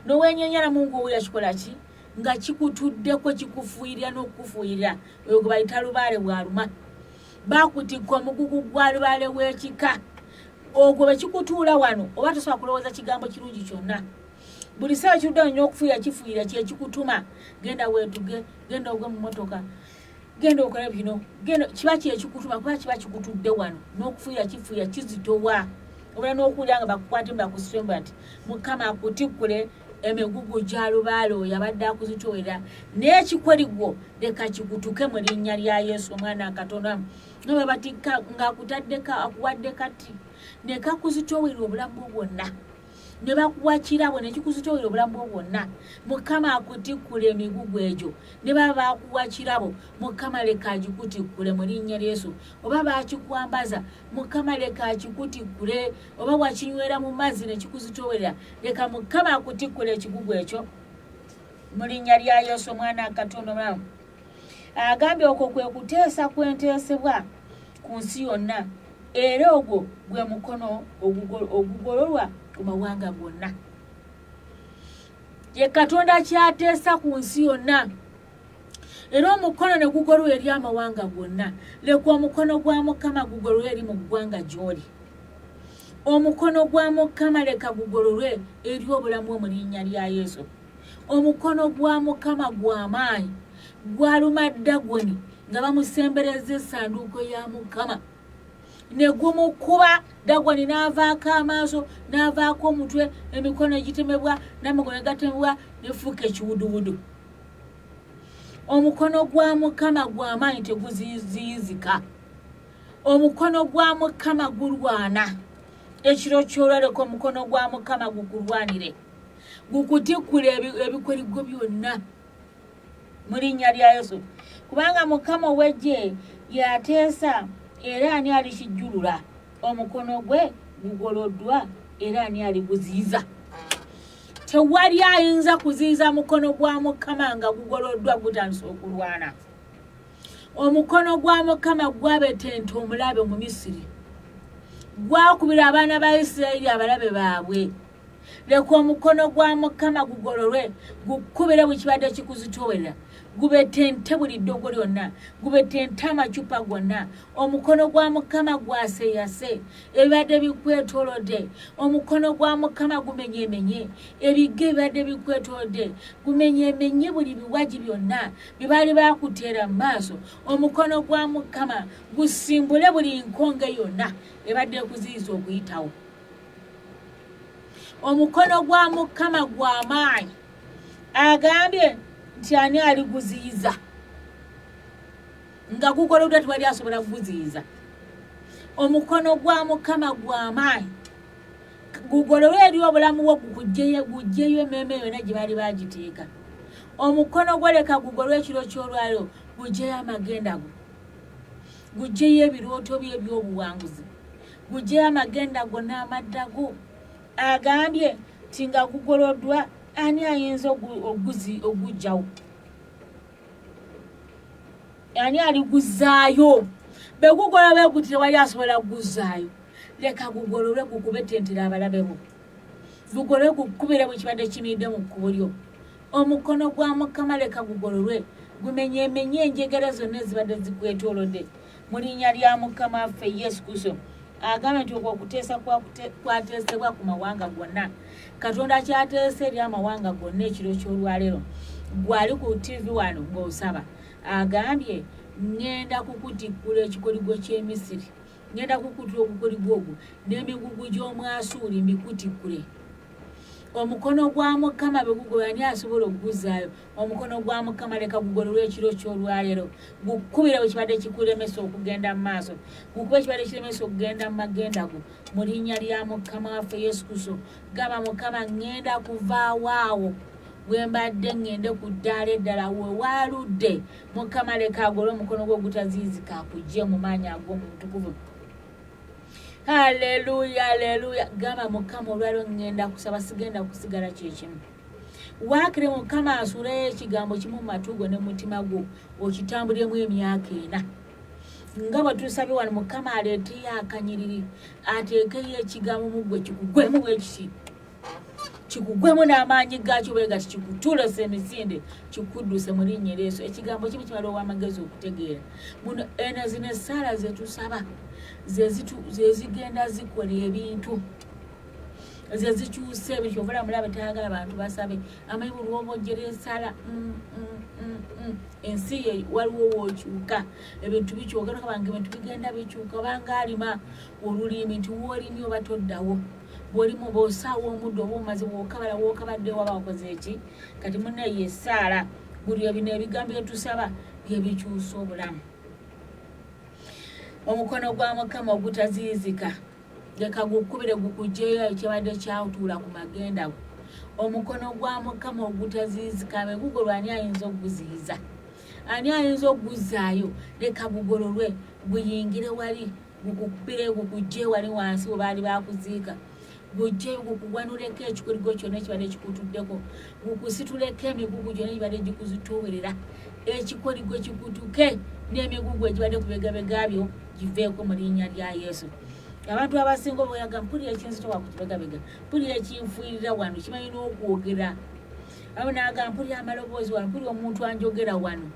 n'owenyenyala Mungu owulira kikola ki nga kikutuddeko kikufuuyirira n'okukufuuyirira oyo gwe bayita lubaale bwaluma bakutikka omugugu gwa lubaale w'ekika ogwo bwe kikutuula wano oba tosobola kulowooza kigambo kirungi kyonna buli sawa kiruddewo nnyo okufuuyira kifuuyira kye kikutuma genda weetuge genda ogwe mu motoka genda okola bino genda kiba kyekikutuma kuba kiba kikutudde wano n'okufuuyira kifuuyira kizitowa obula n'okuwulira nga bakukwate bakusomba nti Mukama akutikule emigugu gya lubaale oyo abadde akuzitowera n'ekikoligo leka kikutuke mu linnya lya Yesu omwana Katonda nga bwe batikka ng'akutaddeko akuwadde kati ne kakuzitowera obulamu bwonna ne bakuwa kirabo ne kikuzitowera obulamu bwonna Mukama akutikule emigugu egyo ne baba bakuwa kirabo Mukama leka agikutikule mu linnya lya Yesu oba bakikwambaza Mukama leka agikutikule oba wakinywera mu mazzi ne kikuzitowera leka Mukama akutikule ekigugu ekyo mu linnya lya Yesu omwana Katonda omulamu agambye okwo kwe kuteesa kwenteesebwa ku nsi yonna era ogwo gwe mukono ogugololwa ku mawanga gonna ye Katonda kyateesa ku nsi yonna era omukono ne gugololwa eri amawanga gonna leka omukono gwa Mukama gugololwe eri mu ggwanga gy'oli omukono gwa Mukama leka gugololwe eri obulamu mu linnya lya Yesu omukono gwa Mukama gw'amaanyi gwaluma Dagoni nga bamusembereza essanduuko ya Mukama ne gumukuba Dagoni n'avaako amaaso n'avaako omutwe emikono egitemebwa n'amagulu gatemebwa nefuuka ekiwuduwudu omukono gwa Mukama gw'amaanyi teguziyizika omukono gwa Mukama gulwana ekiro ky'olwaleka omukono gwa Mukama gukulwanire gukutikule ebikoligo byonna mu linnya lya Yesu kubanga Mukama ow'eggye yateesa era ani alikijjulula omukono gwe gugoloddwa era ani aliguziiza tewali ayinza kuziiza mukono gwa Mukama nga gugoloddwa gutandise okulwana omukono gwa Mukama gwabetenta omulabe mu Misiri gwakubira abaana ba Isirayiri abalabe baabwe leka omukono gwa Mukama gugololwe gukubire buli kibadde kikuzitowerera gubetente buli ddogo lyonna gubetente amacupa gonna omukono gwa Mukama gwaseyase ebibadde bikwetoolodde omukono gwa Mukama gumenyemenye ebigge ebibadde bikwetoolodde gumenyemenye buli biwaji byonna bibaali bakuteera mu maaso omukono gwa Mukama gusimbule buli nkonge yonna ebadde ekuziyiza okuyitawo omukono gwa Mukama gw'amaanyi agambye nti ani aliguziyiza nga gukoloddwa tewali asobola kuguziyiza omukono gwa Mukama gw'amaanyi gugololwe eri obulamu bwo gugjeyo emmeeme yonna gye baali bagiteeka omukono gwo leka gugololwe ekiro ky'olwaliro gugjeyo amagenda go gugjeyo ebirooto bye eby'obuwanguzi gugjeyo amagenda go n'amadda go agambye nti nga gugoloddwa ani ayinza ogujjawo ani aliguzaayo begugola beguti tewali asobola kuguzaayo leka gugololwe gukubetentera abalabe bo gugololwe gukubire buli kibadde kimidde mu kkubo lyo omukono gwa Mukama leka gugololwe gumenyemenye enjegere zonna ezibadde zikwetoolodde mu linnya lya Mukama waffe Yesu Kristo agambye nti okwo okuteesa kwateesebwa ku mawanga gonna Katonda kyateese eri amawanga gonna ekiro ky'olwaleero gwali ku TV wano ng'osaba agambye ngenda kukutikkula ekikoligo ky'Emisiri ngenda kukutula okukoligo ogwo n'emigugu gy'Omwasuuli mbikutikkule omukono gwa Mukama begugola ani asobola okuguzaayo omukono gwa Mukama leka gugololwe ekiro ky'olwaleero gukubire bwe kibadde kikulemesa okugenda mu maaso gukube ekibadde kilemesa okugenda mu magenda go mu linnya lya Mukama waffe Yesu Kristo gamba Mukama ngenda kuvaawo awo bwe mbadde ngende ku ddaala eddala we waaludde Mukama leka agolwe omukono gwe ogutaziizika akugye mu maanyi ag'omutukuvu Haleluya, haleluya. Gamba Mukama olwaliro ngenda kusaba sigenda kusigala kyekimu. Waakire Mukama asule ekigambo kimu mu matu go ne mu mutima gwo okitambuliremu emyaka 4. Nga bwe tusabye wano Mukama aleeteyo akanyiriri ateekeyo ekigambo mu gwe kikugwemu bwekiti kikugwemu n'amaanyi gaakyo bwe gati kikutulese emisinde kikudduse mu linnya eryesu ekigambo kimu kimala ow'amagezi okutegeera muno eno zino essaala zetusaba zezigenda zikola ebintu zezikyusa ebintu kyovula mulabe tayagala abantu basabe amanyi buli womojjera essaala ensi ye waliwo wookyuka ebintu bikyuka nokabanga ebintu bigenda bikyuka obanga alima olulimi nti woolimi oba toddawo bwolimu bw'osaawa omuddo oba omaze wookabadde waba wakoze eki kati munne ye essaala buli ebino ebigambo byetusaba byebikyusa obulamu omukono gwa Mukama ogutaziizika leka gukubire gukugjeyo ekibadde kyawutuula ku magenda go omukono gwa Mukama ogutaziizika begugolwa ani ayinza okuguziyiza ani ayinza okuguzaayo leka gugololwe guyingire wali gukukubire gukugje wali wansi we baali bakuziika gujje gukugwanuleko ekikoligo kyonna ekibadde kikutuddeko gukusituleko emigugu gyonna egibadde gikuzitoowerera ekikoligo kikutuke n'emigugu egibadde ku bigabega byo giveeko mu linnya lya Yesu abantu abasinga obuyaga mpulira ekinzitowa ku kibegabega mpulira ekinfuirira wano kimanyi n'okwogera abo naaga mpulira amaloboozi wano mpulira omuntu anjogera wano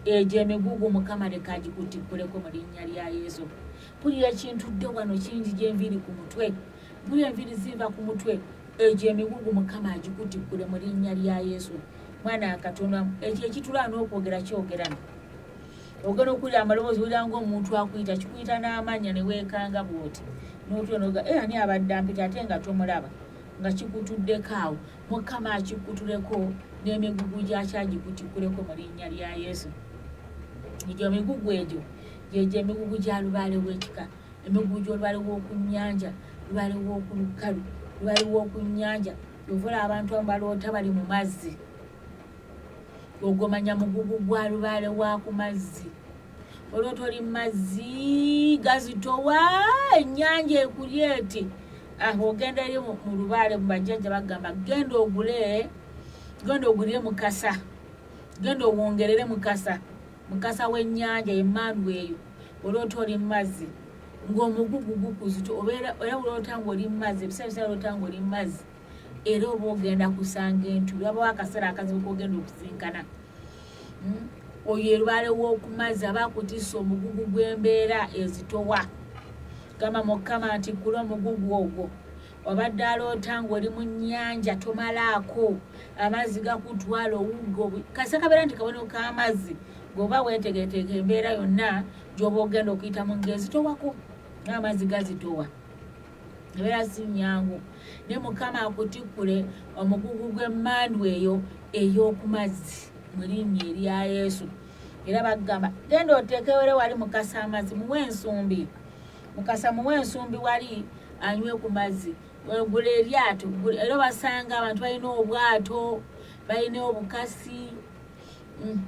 egyo emigugu Mukama leka agikutikkuleko mu linnya lya Yesu mpulira ekintudde wano kingi gy'enviiri ku mutwe mpulira enviiri ziva ku mutwe egyo emigugu Mukama agikutikkule mu linnya lya Yesu mwana Katonda ekyo ekitula n'okwogera kyogerana ogenda okulira amaloboozi wulira ng'omuntu akuyita kikuyita n'amanya ne weekanga bw'oti n'otwonoga ani abadde ampita ate nga tomulaba nga kikutuddeko awo Mukama akikutuleko n'emigugu gyakyagikutikkuleko mu linnya lya Yesu egyo emigugu egyo gyegyo emigugu gya lubaale w'ekika emigugu gy'olubaale w'oku nnyanja lubaale w'oku lukalu lubaale w'oku nnyanja ovula abantu abaloota bali mu mazzi ogomanya mugugu gwa lubaale wa ku mazzi olwota oli mazzi gazitowa ennyanja ekulya eti ogenda eri mu lubaale mu bajjajja bagamba genda ogulire mukasa genda owongerere mukasa w'ennyanja emmandu eyo olwota oli mazzi ng'omugugu gukuzito obeera era bulotanga oli mmazi ebisabisa lotanga oli mmazi era oba ogenda kusanga entu wabawo akaseera akazibu kogenda okusinkana oyo erwale w'okumazzi aba akutisa omugugu gw'embeera ezitowa gamba Mukama nti kula omugugu ogwo obadde alootanga oli mu nnyanja tomalaako amazzi gakutwala owuggo kase kabeera nti kabonero k'amazzi g'oba weetegeteeka embeera yonna gy'oba ogenda okuyita mu ng'ezitowako n'amazzi gazitowa ebeera si nnyangu ne Mukama akutikkule omugugu gw'emmandu eyo ey'okumazzi mu linnya erya Yesu era bagamba genda oteekewere wali mukasa amazzi muwe ensumbi mukasa muwe ensumbi wali anywe ku mazzi gula eryato era basanga abantu balina obwato balina obukasi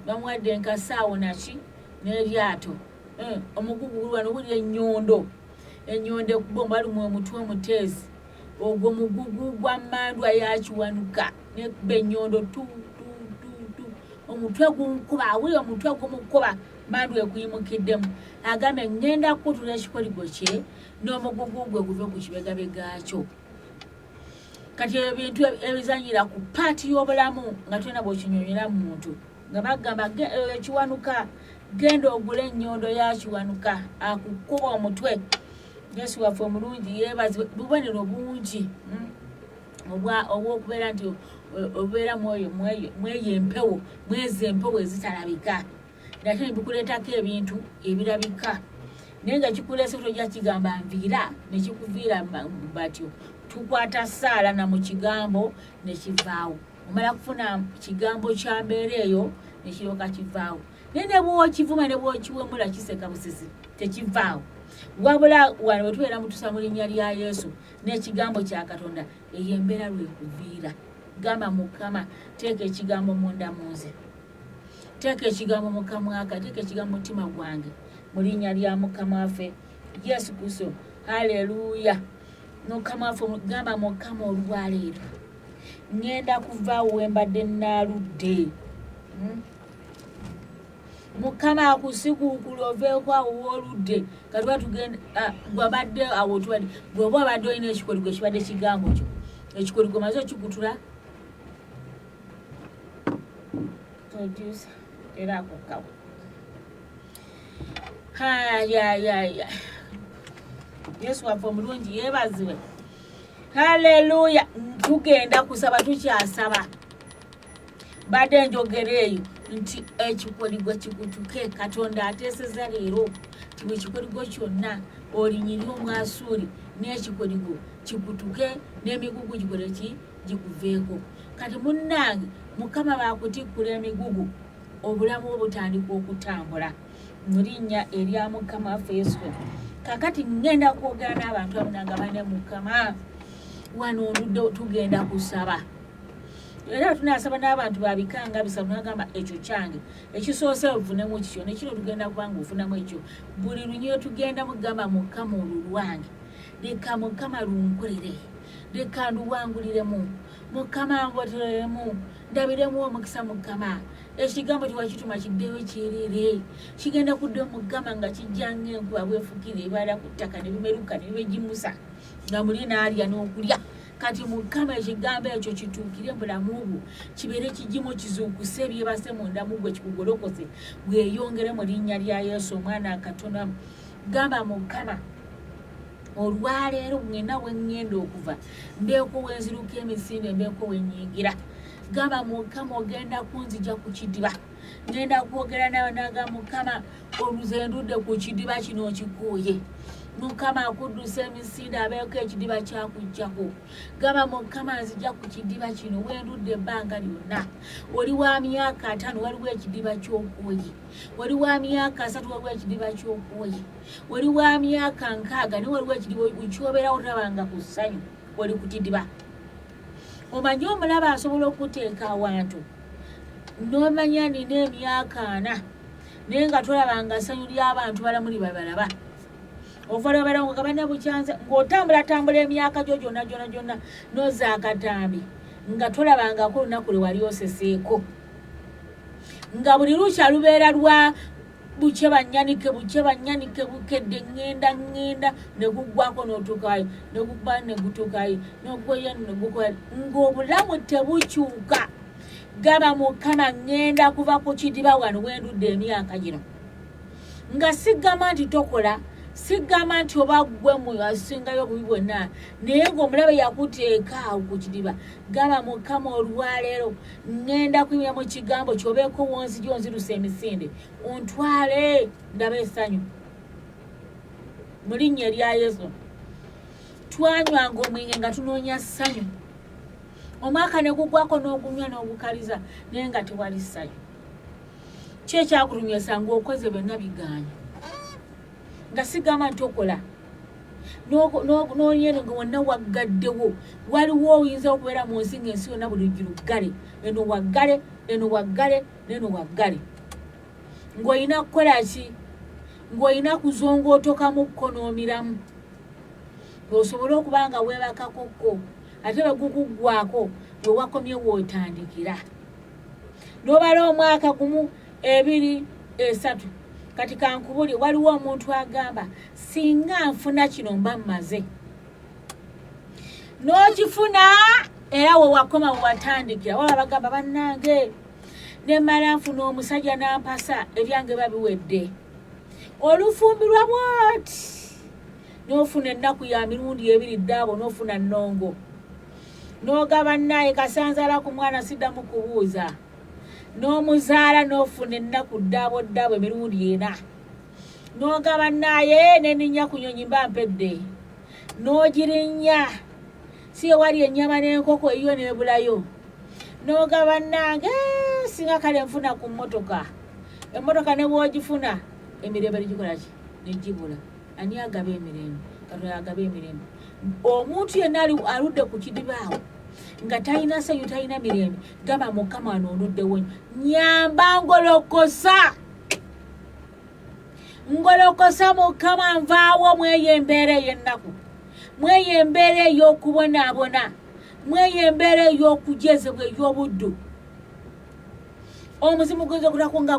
bamuwadde enkasaawo naki n'eryato omugugu guli wano buli ennyondo ekuba omwalumu omutwe omuteezi ogwo mugugu gwa mmandwa yakiwanuka nekuba ennyondo omutwe gumukuba awuli omutwe gumukuba mmandwa ekuyimukiddemu agambe ngenda kukutula ekikoligo kye n'omugugu gwe guve ku kibegabegakyo kati ebintu ebizanyira ku paati y'obulamu nga tulina bw'okinyonyera mu muntu nga bagamba ekiwanuka genda ogula ennyondo yakiwanuka akukuba omutwe Yesu waffe omulungi yeebazibwe bubonero bungi obw'okubeera nti obeera mweyo empewo mwezi empewo ezitalabika nate nebikuleetako ebintu ebirabika naye nga kikuleese tojja kigamba nviira nekikuviira batyo tukwata saala na mu kigambo nekivaawo omala kufuna kigambo kya mbeera eyo nekiroka kivaawo naye ne bwokivuma ne bwokiwemula kiseka busisi tekivaawo wabula wano wetubeera mutusa mu linnya lya Yesu n'ekigambo kya Katonda eyo embeera lwekuviira gamba Mukama teeka ekigambo munda munze teeka ekigambo mu kamwa kange teeka ekigambo mutima gwange mu linnya lya Mukama waffe Yesu Kristo haleluya Mukama waffe gamba Mukama olwaleero ngenda kuvaawo wembadde naaludde Mukama akusiguukula oveeko awo wooludde kati batugenda gwabadde awo tuwadde gweoba obadde olina ekikoligo ekibadde kigambo kyo ekikoligo maze okikutula era akukawo Yesu waffe omulungi yeebazibwe haleluya tugenda kusaba tukyasaba badde njogera eyo nti ekikoligo kikutuke Katonda ateeseza leero ti bwe ekikoligo kyonna olinyiri omwasuuli n'ekikoligo kikutuke n'emigugu gikole ki gikuveeko kati munnange Mukama baakutikkula emigugu obulamu obutandika okutambula mu linnya erya Mukama waffe Yesu kakati ngenda kwogera n'abantu amunanga bane Mukama wano oludde tugenda kusaba era tunasaba n'abantu babikanga bisatu nagamba ekyo kyange ekisoose ofunemu kikyo nekino tugenda kubanga ofunamu ekyo buli lunyiro tugenda mugamba Mukama olulwange leka Mukama lunkolere leka nduwanguliremu Mukama ngotereremu ndabiremu omukisa Mukama ekigambo tiwakituma kiddeyo kyerere kigenda kudde Mukama nga kijjanga enkuba bwefukire ebala ku ttaka ne bimeruka ne bibegimusa nga muli n'alya n'okulya kati Mukama ekigambo ekyo kituukire bulamu bwo kibeere kigimu kizuukuse ebyebase munda mu gwe kikugolokose bweyongere mu linnya lya Yesu omwana Katonda gamba Mukama olwaleero ngenda wengenda okuva mbeeko wenziruka emisinde mbeeko wenyigira gamba Mukama ogenda kunzija ku kidiba ngenda kwogera nawe naga Mukama oluzendudde ku kidiba kino kikuuye Mukama akuddusa emisinde abeeko ekidiba kyakujjako gamba Mukama nzija ku kidiba kino wendudde ebbanga lyonna oli wa myaka 5 waliwo ekidiba ky'okwoyi oli wa myaka 3 waliwo ekidiba ky'okwoyi oli wa myaka 6 ne waliwo ekidiba kyobeerawo tabanga ku ssanyu oli ku kidiba omanyi omulaba asobola okuteeka awantu n'omanya nina emyaka 4 naye nga tolabanga ssanyu ly'abantu balamuli babalaba ovalo balongo kabane buchanze ng'otambulatambula emyaka gyo gyonna noza akatambi nga tolabanga ko lunaku lwe wali oseseeko nga buli lukya lubeera lwa buche banyanike bukedde ngenda ne gugwako n'otukayo ne gugba ne gutukayo n'ogoya ne gukola ng'obulamu tebukyuka gaba Mukama ngenda kuva ku kidiba wano wendudde emyaka gino nga sigamba nti tokola sigamba nti oba gwe muyasingayo bubi bwonna naye ng'omulabe yakuteeka awo ku kidiba gaba Mukama olwaleero ngenda kuyimira mu kigambo kyobeeko wonzirusa emisinde ontwale ndaba essanyu mu linnya erya Yesu twanywanga omwenge nga tunoonya ssanyu omwaka ne gugwako n'ogunywa n'ogukaliza naye nga tewali ssanyu ki ekyakulumyesa ng'okoze byonna biganya nga sigamba nti okola n'onyene nga wonna waggaddewo waliwo oyinza okubeera mu nsi ng'ensi yonna buli giruggale eno waggale ng'olina kukola ki ng'olina kuzongootokamukko n'omiramu ng'osobole okuba nga weebakakokko ate bwe gukuggwako bwe wakomye wootandikira n'obala omwaka gumu 2 3 kati kankubuli waliwo omuntu agamba singa nfuna kino mba mmaze n'okifuna era we wakoma watandikira wala bagamba bannange ne mala nfuna omusajja n'ampasa ebyange babiwedde olufumbirwa bwoti n'ofuna ennaku ya mirundi 2 ddaabo n'ofuna Nalongo n'ogaba naye kasanzala ku mwana siddamu kubuuza n'omuzaala n'ofuna ennaku ddaabo emirundi 4 n'ogaba naye n'enninya ku nyonyi mba mpedde n'ogirinnya si ewali ennyama n'enkoko eyo n'ebulayo n'ogaba nange singa kale nfuna ku mmotoka emmotoka ne bw'ogifuna emirembe negikola ki negibula ani agaba emirembe Katonda agaba emirembe omuntu yenna aludde ku kidibaawo nga talina ssanyu talina mirembe gamba Mukama anoonuddewo nyamba ngolokosa Mukama nvaawo mweyo embeera ey'ennaku mweyo embeera ey'okubonaabona mweyo embeera ey'okujezebwa ey'obuddu omuzimu guyinza okutako nga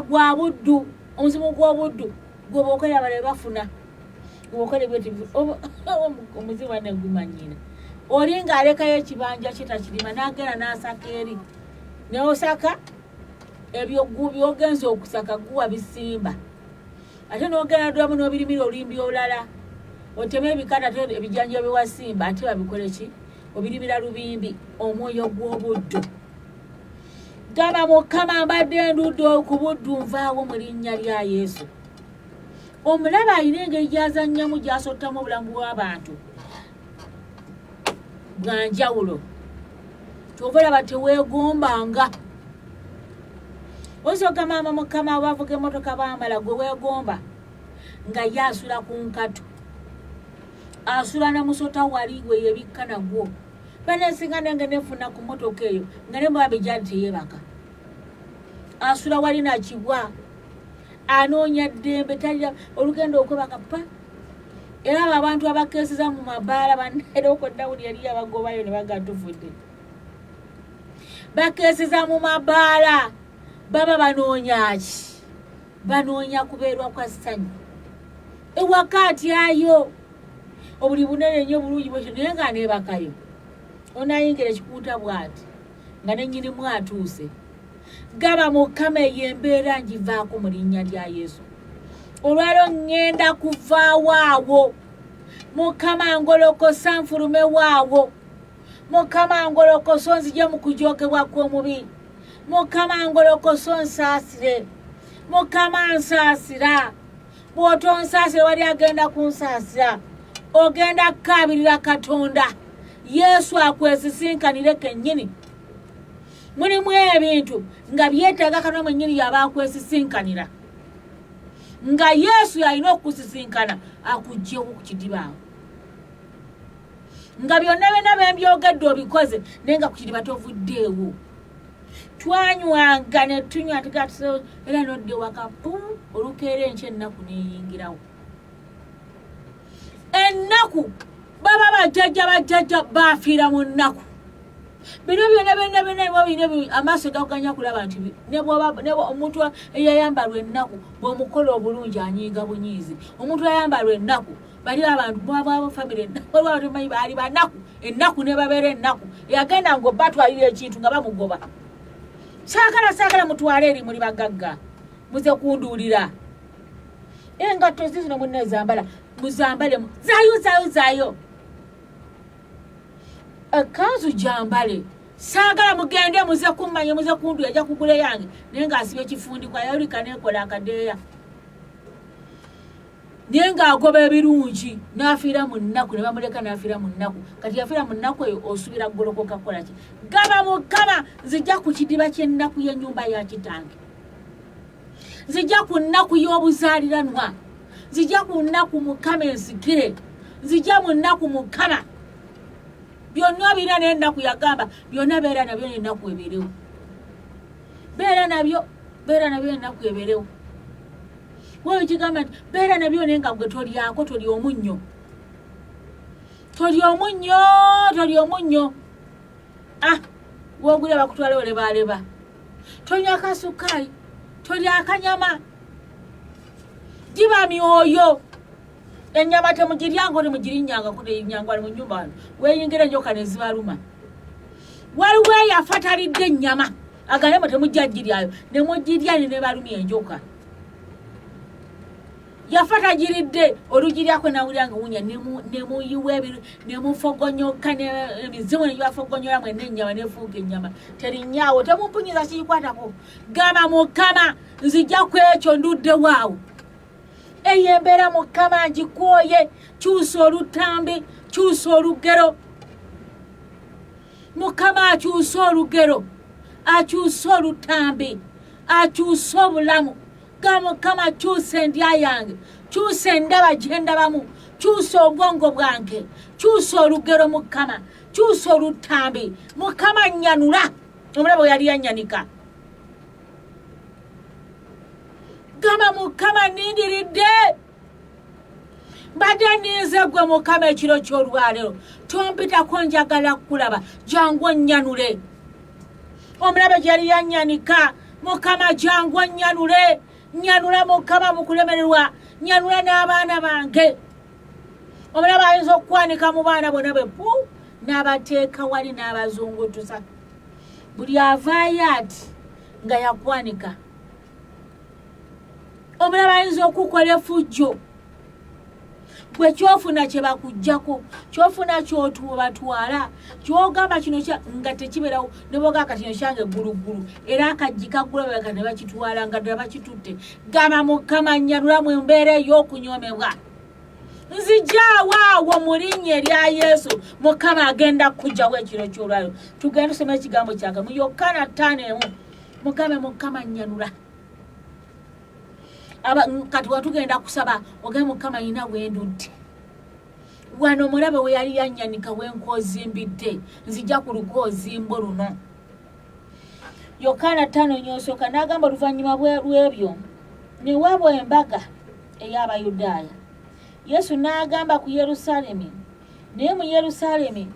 gwa buddu omuzimu gw'obuddu gwoba okola abalabe bafuna omuzimu wane gumanyira oli ng'alekayo ekibanja kye takirima n'agenda n'asaka eri neosaka ebyo by'ogenza okusaka guwa bisimba ate n'ogenda ddamu n'obirimira olimbi olulala oteme ebikata ate ebijanja byewasimba ate babikole ki obirimira lubimbi omwoyo gw'obuddu gamba Mukama mbadde ndudde ku buddu nvaawo mu linnya lya Yesu omulaba alina engeri gy'azannyamu gy'asottamu obulamu bw'abantu bwanjawulo kyova olaba teweegombanga osooka maama Mukama abavuga emmotoka baamala gwe weegomba nga ye asula ku nkato asula na musota wali gwe yebikka nagwo banesinga nenge nefuna ku mmotoka eyo nga ne mbabe gyali teyeebaka asula wali nakibwa anoonya ddembe talira olugendo okwebaka pa era abo abantu abakeesiza mu mabaala banera okodawuli yali abagobayo ne bagatuvudde bakeesiza mu mabaala baba banoonya ki banoonya kubeerwa kwa ssanyu ewakati ayo obuli bunene nnyo bulungi bwekyo naye nga neebakayo onayingira ekikuuta bw'ati nga nennyinimu atuuse gaba Mukama ey'embeera ngivaako mu linnya lya Yesu olwalo ngenda kuvaawo awo Mukama ngolokosa nfulume waawo Mukama ngolokosa onzije mu kujookebwa kw'omubi Mukama ngolokosa onsaasire Mukama nsaasira bw'otonsaasire wali agenda kunsaasira ogenda kukaabirira Katonda Yesu akwesisinkanire kennyini mulimu ebintu nga byetaaga Katonda mwennyini yaba akwesisinkanira nga Yesu yalina okusisinkana akuggyewo ku kidibaawo nga byonna byonna bembyogedde obikoze naye nga ku kidiba tovuddeewo twanywanga ne tunywa tugatuse era nodde waka olukeera enkya ennaku neeyingirawo ennaku baba bajjajja baafiira mu nnaku bino byonna amaaso gakuganya kulaba nti ne omuntu eyayambalwa ennaku bw'omukola obulungi anyiiga bunyiizi. Omuntu eyayambalwa ennaku bali abantu mwabwabo famire ennaku waliwo baali banaku ennaku ne babeera ennaku eyagenda ng'obatwalira ekintu nga bamugoba. Saagala mutwale eri muli bagagga muze kunduulira. Engatto zino munne ezambala muzambale zaayo ekanzu gyambale. Saagala mugende muze kummanya muze kundu ajja kugula yange naye ng'asiba ekifundikwa yalika neekola akadeeya naye ng'agoba ebirungi n'afiira mu nnaku ne bamuleka n'afiira mu nnaku. Kati yafiira mu nnaku eyo osubira golokoka kukola ki? Gaba Mukama nzija ku kidiba ky'ennaku y'ennyumba ya kitange, nzija ku nnaku y'obuzaaliranwa, nzija ku nnaku Mukama ensikire, nzija mu nnaku Mukama byonna bira n'ennaku yagamba byonna beera nabyo n'ennaku ebeerewo. Beera nabyo ennaku ebeerewo. Wewe kigamba nti beera nabyo naye nga gwe tolyako tolya omunnyo. Wogule bakutwale olebaleba. Tonywa kasukaali, tolya akanyama. Giba myoyo. Ennyama temugiryanga oli mugirinyanga kule nyangwa ali mu nnyumba wano. Weeyingira enjoka ne zibaluma. Waliwo eyafatalidde ennyama agambe temujja giryayo ne mugirya ne balumya enjoka. Yafatagiridde olugiryako nawulyanga wunya ne muyiwa ne mufogonyoka n'emizimu ne gyafogonyola mwene ennyama nefuuka ennyama terinyaawo temumpunyiza kiyikwatako. Gamba Mukama nzija ku ekyo ndudde waawo. Eyo embeera Mukama ngikwoye. Kyusa olutambi, kyusa olugero. Mukama akyusa olugero, akyusa olutambi, akyusa obulamu. Gamba Mukama kyusa endya yange, kyusa endaba gye ndabamu, kyusa obwongo bwange, kyusa olugero Mukama, kyusa olutambi. Mukama nnyanula. Omulaba bwe yali yanyanika. Gamba Mukama nindiridde. Mbadde ninze gwe Mukama ekiro ky'olwaleero. Tompitako njagala kulaba. Jangu onnyanule. Omulaba gye yali yanyanika. Mukama jangu onnyanule. Nnyanula Mukama mu kulemererwa. Nnyanula n'abaana bange. Omulaba ayinza okukwanika mu baana bonna be pu n'abateeka wali n'abazungutusa. Buli avaayo ati nga yakwanika. Omulaba ayinza okukola effujjo. Gwe kyofuna kye bakuggyako, kyofuna ky'otubatwala, ky'ogamba kino nga tekibeerawo ne bogamba kino kyange gguluggulu era akaggi kaggulabeka ne bakitwala nga ddala bakitutte. Gamba Mukama nnyanula mu mbeera ey'okunyoomebwa. Nzijjaawo awo mu linnya erya Yesu. Mukama agenda kujjawo ekiro ky'olwaleero. Tugenda tusoma ekigambo kyange mu Yokaana 5:1. Mukama nnyanula. Kati watugenda kusaba oge Mukama yina wendudde. Wano mulabe we yali yanyanika wenkozimbidde. Nzija ku lukozimbo luno. Yokaana 5 nyosooka n'agamba oluvannyuma lw'ebyo ne wabwa embaga ey'Abayudaaya. Yesu n'agamba ku Yerusaalemi. Naye mu Yerusaalemi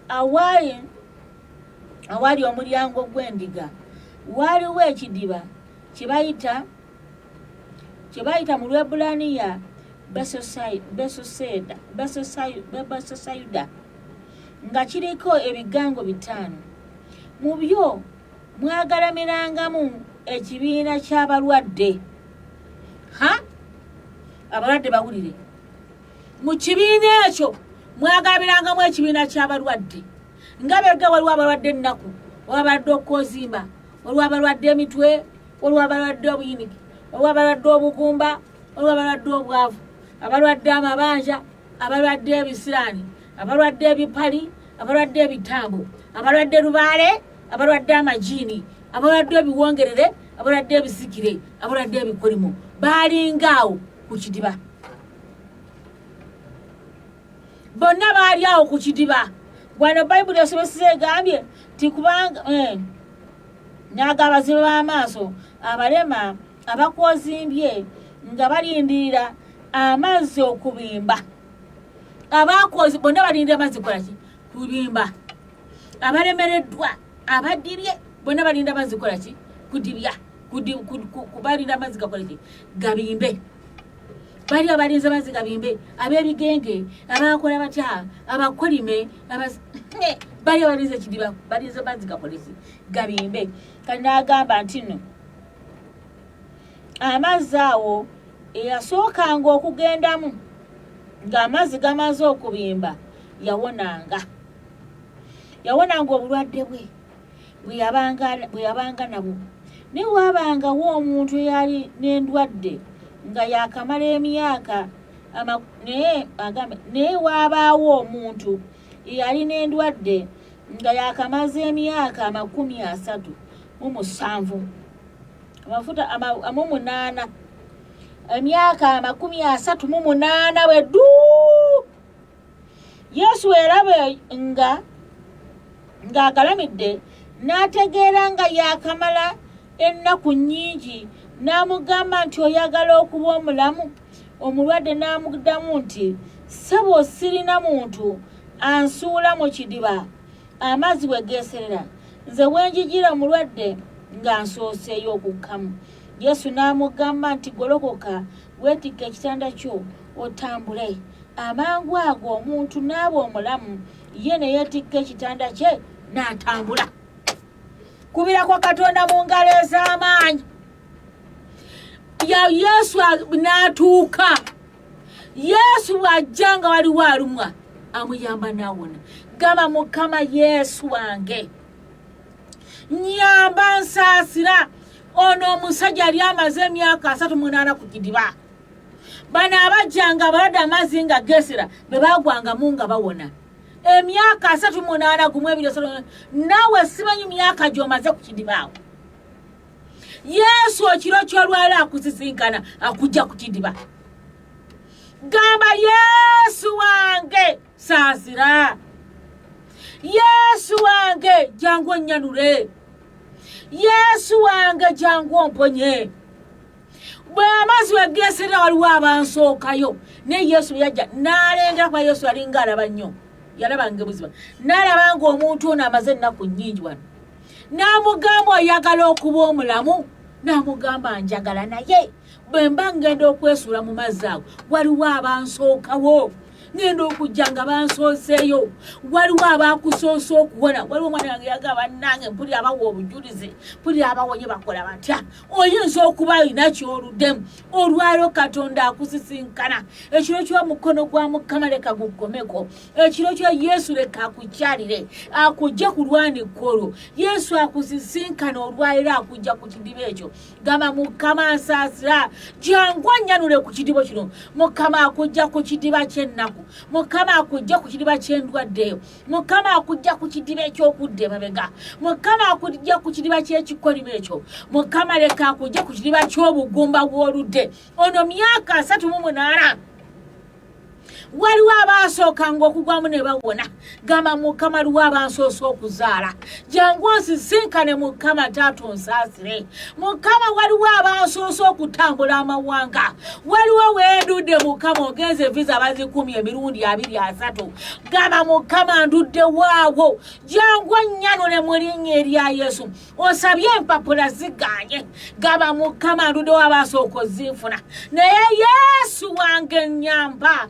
awali omulyango gw'endiga waliwo ekidiba kye bayita mu Lwebbulaniya Besosayuda nga kiriko ebigango 5. Mu byo mwagalamirangamu ekibiina ky'abalwadde. Abalwadde bawulire. Mu kibiina ekyo mwagalabirangamu ekibiina ky'abalwadde. Nga bega waliwo abalwadde ennaku, abalwadde okkozimba, waliwo abalwadde emitwe, waliwo abalwadde obuyinike, waliwo abalwadde obugumba, waliwo abalwadde obwavu, abalwadde amabanja, abalwadde ebisiraani, abalwadde ebipali, abalwadde ebitambo, abalwadde lubaale, abalwadde amajiini, abalwadde ebiwongerere, abalwadde ebisikire, abalwadde ebikolimo. Baalingaawo ku kidiba. Bonna baali awo ku kidiba. Wano Bayibuli esomeseza egambye ti kubanga n'agabazibe b'amaaso abalema abakwozimbye nga balindirira amazzi okubimba. Abakwozi bonna balindira amazzi kolaki kubimba. abalemereddwa abadibye bonna balinda mazikola ki kudibya kubalinda amazzi gakola ki gabimbe bali abalinze amazzi gabimbe ab'ebigenge abakola batya abakolime bali abalinze kidiba balinze amazzi gakola ki gabimbe kali n'agamba nti nno amazzi awo eyasookanga okugendamu ng'amazzi gamaze okubimba yawonanga obulwadde bwe yabanga nabwo naye waabangawo omuntu eyali n'endwadde nga yakamala emyaka naye waabaawo omuntu eyali n'endwadde nga yakamaze emyaka 37 8 emyaka 38 weddu Yesu erabe ng'agalamidde n'ategeera nga yakamala ennaku nnyingi n'amugamba nti oyagala okuba omulamu omulwadde n'amuddamu nti ssebo sirina muntu ansuula mu kidiba amazzi we geeserera nze wenjijira omulwadde ng'ansooseeyo okukkamu Yesu n'amugamba nti golokoka weetikka ekitanda kyo otambule amangu ago omuntu n'aba omulamu ye ne yeetikka ekitanda kye n'atambula kubira kwa Katonda mu ngalo ez'amaanyi Yesu n'atuuka Yesu bw'ajja nga waliwo alumwa amuyamba n'awona gamba Mukama Yesu wange nyamba nsaasira ono omusajja yali amaze emyaka 38 ku kidiba bano abajjanga abalwadde amazzi nga geesera be baagwangamu nga bawona emyaka 38 gumu ebiri naawe simanyi myaka gy'omaze ku kidibaawo Yesu ekiro ky'olwala akusisinkana akujja ku kidiba gamba Yesu wange saasira Yesu wange jangu onnyanule Yesu wange jangu omponye bwe amazzi wegeeserera waliwo abansookayo naye Yesu yajja n'alengera kwa Yesu alinga alaba nnyo yalabanga ebuziba n'alaba ng'omuntu ono amaze ennaku nnyingi wano n'amugamba oyagala okuba omulamu n'amugamba njagala naye bwe mba ngenda okwesuula mu mazzi ago waliwo abansookawo ngenda okujja nga bansooseeyo waliwo abakusoose okuwona waliwo omwana wange yagamba bannange mpuli abawa obujulizi mpuli abawonye bakola batya oyinza okuba alina ky'oluddemu olwalo Katonda akusisinkana ekiro ky'omukono gwa Mukama leka gukomeko ekiro kya Yesu leka akukyalire akujja ku lwanika olwo Yesu akusisinkana olwaliro akujja ku kidiba ekyo gamba Mukama ansaasira jangu annyanule ku kidiba kino Mukama akujja ku kidiba ky'ennaku Mukama akujja ku kidiba ky'endwaddeyo Mukama akujja ku kidiba eky'okudda emabega Mukama akujja ku kidiba ky'ekikolimo ekyo Mukama leka akujja ku kidiba ky'obugumba bw'oludde ono myaka 38 waliwo abaasookanga okugwamu ne bawona gamba Mukama liwo abansoose okuzaala jangu onsisinkane Mukama taata onsaasire Mukama waliwo abansoose okutambula amawanga waliwo weendudde Mukama ogenze visa bazikumye emirundi 23 gamba Mukama ndudde waawo jangu onnyanule mu linnya erya Yesu osabye empapula ziganye gamba Mukama ndudde w'abaasooka ozinfuna naye Yesu wange nnyamba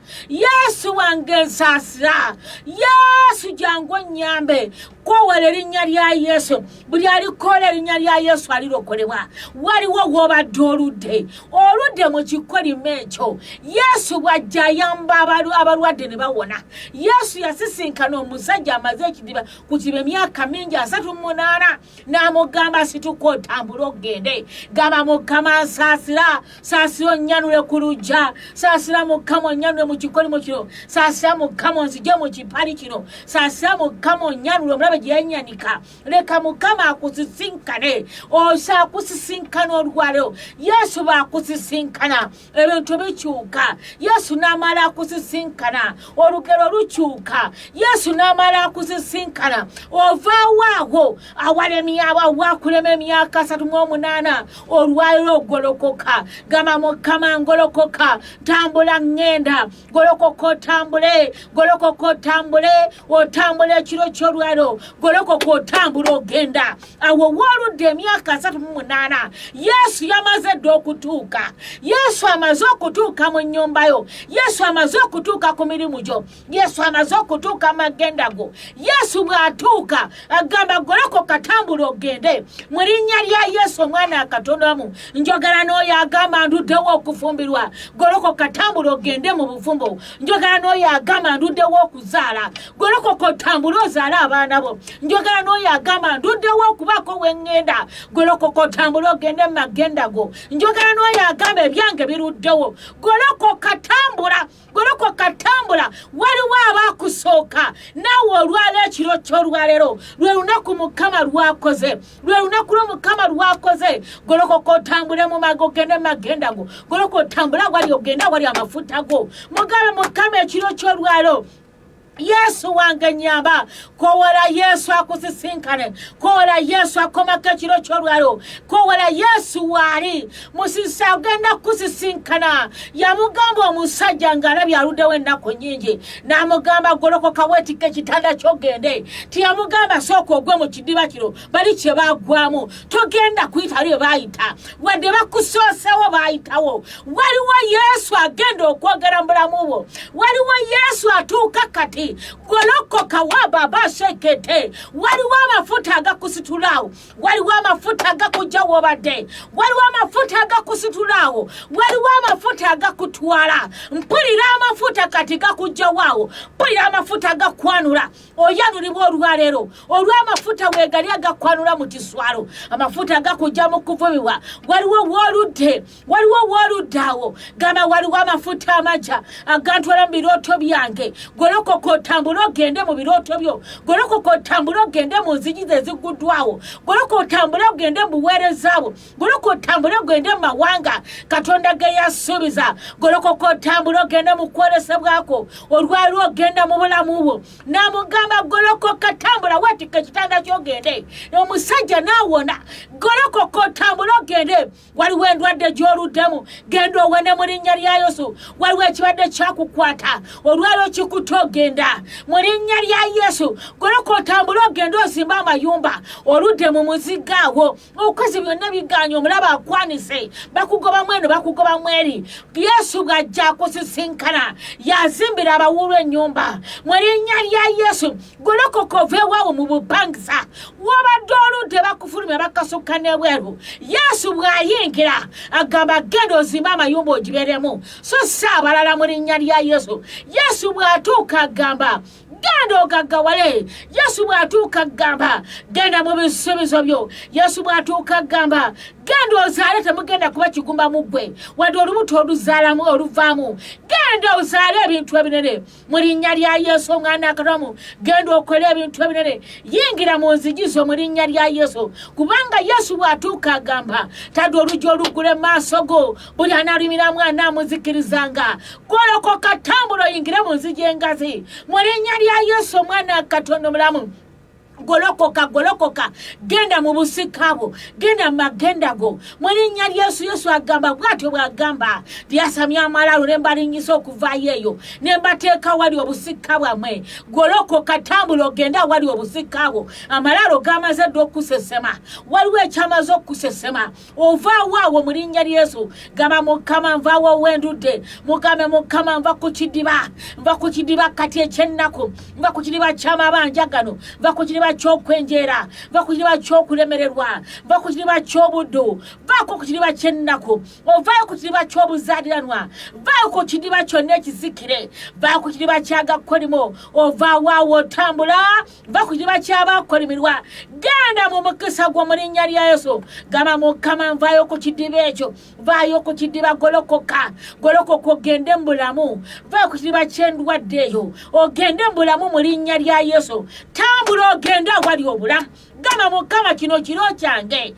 Yesu wange nsaasira Yesu jangu onnyambe kwowera erinnya lya Yesu buli alikola erinnya lya Yesu alirokolebwa waliwo w'obadde oludde mu kikolimo ekyo Yesu bw'ajja ayamba abalwadde ne bawona Yesu yasisinkana omusajja amaze ekidiba ku kiba emyaka mingi 38 n'amugamba situka otambule ogende gamba Mukama nsaasira saasira onnyanule ku lujja saasira Mukama onnyanule mu kikolimo kino saasira Mukama onzigye mu kipali kino saasira Mukama onnyanule omulabe gye yanyanika leka Mukama akusisinkane osa akusisinkana olwaliro Yesu baakusisinkana ebintu bikyuka Yesu n'amala akusisinkana olugero lukyuka Yesu n'amala akusisinkana ovaawo awakulema emyaka 38 olwaliro ogolokoka gamba Mukama ngolokoka tambula ngenda golokoka Golokoka otambule, golokoka otambule, otambule ekiro ky'olwalo, golokoka otambule ogenda. Awo waaludde emyaka 38, Yesu yamaze dda okutuuka. Yesu amaze okutuuka mu nnyumba yo. Yesu amaze okutuuka ku mirimu gyo. Yesu amaze okutuuka magenda go. Yesu bw'atuuka agamba golokoka tambula ogende. Mu linnya lya Yesu omwana Katonda mu njogera n'oyo agamba nduddewo okufumbirwa, golokoka tambula ogende mu bufumbo. Njogera n'oyo agamba nduddewo okuzaala, golokoka otambule ozaale abaana bo. Njogera n'oyo agamba nduddewo okubaako wengenda, golokoka otambule ogende mu magenda go. Njogera n'oyo agamba ebyange biruddewo, golokoka tambula, golokoka tambula. Waliwo abaakusooka naawe olwala ekiro ky'olwaleero lwe lunaku Mukama lwakoze, lwe lunaku Mukama lwakoze. Golokoka otambule mu magenda magenda go, golokoka otambula wali ogenda wali amafuta go. Mugabe Mukama ekiro ky'olwaleero, Yesu wange nyamba, kowola Yesu akusisinkane, kowola Yesu akomako ekiro ky'olwaleero, kowola Yesu waali musisa agenda kusisinkana. Yamugamba omusajja ng'alabye aluddewo ennaku nnyingi, n'amugamba golokoka weetike ekitanda ky'ogende. Tiyamugamba sooka ogwe mu kidiba kino bali kye baagwamu, togenda kuyita lye baayita, wadde bakusoosewo baayitawo. Waliwo Yesu agenda okwogera mu bulamu bwo, waliwo Yesu atuuka kati. Golokoka wa baba shekete. Waliwo amafuta agakusitulawo, waliwo amafuta agakujja wobadde, waliwo amafuta agakusitulawo, waliwo amafuta agakutwala. Mpulira amafuta kati gakujja waawo, mpulira amafuta agakwanula. Oyanulibwa olwaleero, olw'amafuta weegali agakwanula mu kiswalo, amafuta agakujja mu kuvumibwa. Waliwo wooludde, waliwo wooludde awo, gamba waliwo amafuta amaggya agantwala mu birooto byange. Golokoka otambule ogende mu birooto byo, golokoka otambule ogende mu nzigi ze ziguddwawo, golokoka otambule ogende mu buweereza bwo, golokoka otambule ogende mu mawanga Katonda ge yasuubiza, golokoka otambule ogende mu kwolesebwako, olwaleero ogenda mu bulamu bwo. N'amugamba golokoka tambula weetike ekitanda ky'ogende. Omusajja n'awona, golokoka otambule ogende. Waliwo endwadde gy'oluddemu, genda owone mu linnya lya Yesu. Waliwo ekibadde kyakukwata, olwaleero kikutte ogenda mu linnya lya Yesu. Golokoka otambule ogende ozimbe amayumba, oludde mu muziga awo, okozi byonna biganye, omulaba akwanise, bakugobamu eno bakugobamu eri. Yesu bw'ajja akusisinkana, yazimbira abawuulu ennyumba mu linnya lya Yesu. Golokoka ove waawo mu bupangisa, wabadde oludde bakufulumya bakasukka n'ebweru. Yesu bw'ayingira agamba genda ozimbe amayumba ogiberemu, so si abalala mu linnya lya Yesu. Yesu bw'atuuka agamba genda ogaggawale. Yesu bw'atuuka agamba genda mu bisuubizo byo. Yesu bw'atuuka agamba genda ozaale, temugenda kuba kigumba mu ggwe wadde olubuto oluzaalamu oluvaamu. Genda ozaale ebintu ebinene mu linnya lya Yesu omwana Katonda. Genda okole ebintu ebinene, yingira mu nzigi zo mu linnya lya Yesu, kubanga Yesu bw'atuuka agamba tadde oluggi oluggule mu maaso go, buli anaalumiramu anaamuzikirizanga. Golokoka tambula oyingire mu nzigi engazi mu linnya lya Yesu omwana Katonda omulamu. Golokoka, golokoka, genda mu busika bwo, genda mu magenda go mu linnya lya Yesu. Yesu agamba bw'atyo bw'agamba, lyasamya amalaalo ne mbalinyisa okuvaayo eyo ne mbateeka wali obusika bwammwe. Golokoka tambula ogenda wali obusika bwo. Amalaalo gamaze dda okusesema, waliwo ekyamaze okusesema, ovaawo awo mu linnya lya Yesu. Gamba Mukama nvaawo wendudde, mugambe Mukama nva ku kidiba, nva ku kidiba kati eky'ennaku, nva ku kidiba ky'amabanja gano, nva ku kidiba ky'okwenjeera, va ku kidiba ky'okulemererwa, va ku kidiba ky'obuddu, vaako ku kidiba ky'ennaku, ovaayo ku kidiba ky'obuzaaliranwa, vaayo ku kidiba kyonna ekizikire, vaayo ku kidiba ky'agakolimo, ovaawo awo otambula, va ku kidiba ky'abakolimirwa, genda mu mukisa gwo mu linnya lya Yesu. Gamba Mukama nvaayo ku kidiba ekyo, vaayo ku kidiba. Golokoka, golokoka ogende mu bulamu, vaayo ku kidiba ky'endwadde eyo, ogende mu bulamu mu linnya lya Yesu. Tambula ogende ogenda wali obulamu gamba Mukama kino kiro kyange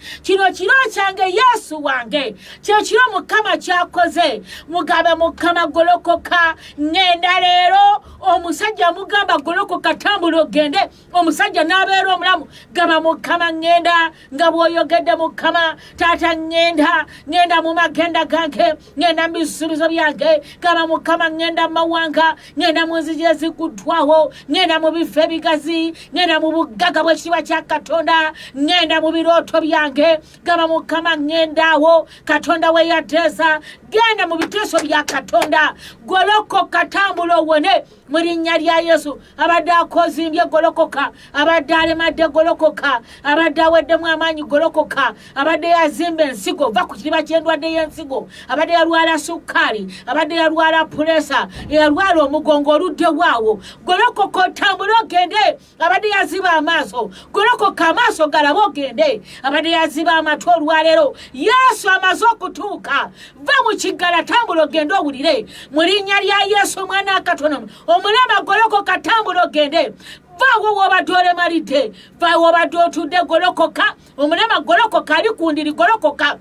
Yesu wange kye kiro Mukama kyakoze mugambe Mukama golokoka ngenda leero omusajja mugamba golokoka tambula ogende omusajja n'abeera omulamu gamba Mukama ngenda nga bw'oyogedde Mukama taata ngenda mu magenda gange ngenda mu bisuubizo byange gamba Mukama ngenda mawanga ngenda mu nzigi eziguddwawo ngenda mu bifo ebigazi ngenda mu buggaga bw'ekitiibwa kya Katonda ngenda mu birooto byange gamba Mukama ngendaawo Katonda we yateesa genda mu biteeso bya Katonda golokoka tambula owone mu linnya lya Yesu abadde akozimbye golokoka abadde alemadde golokoka abadde aweddemu amaanyi golokoka abadde yazimba ensigo va ku kiriba ky'endwadde y'ensigo abadde yalwala sukkaali abadde yalwala pulesa yalwala omugongo oludde waawo golokoka otambule ogende abadde yaziba amaaso golokoka amaaso galaba ogende abadde yaziba amatu olwaleero Yesu amaze okutuuka va mu kiggala tambula ogende owulire mu linnya lya Yesu omwana wa Katonda omulema golokoka tambula ogende vaawo wobadde olemalidde vaawo wobadde otudde golokoka omulema golokoka ali ku ndiri golokoka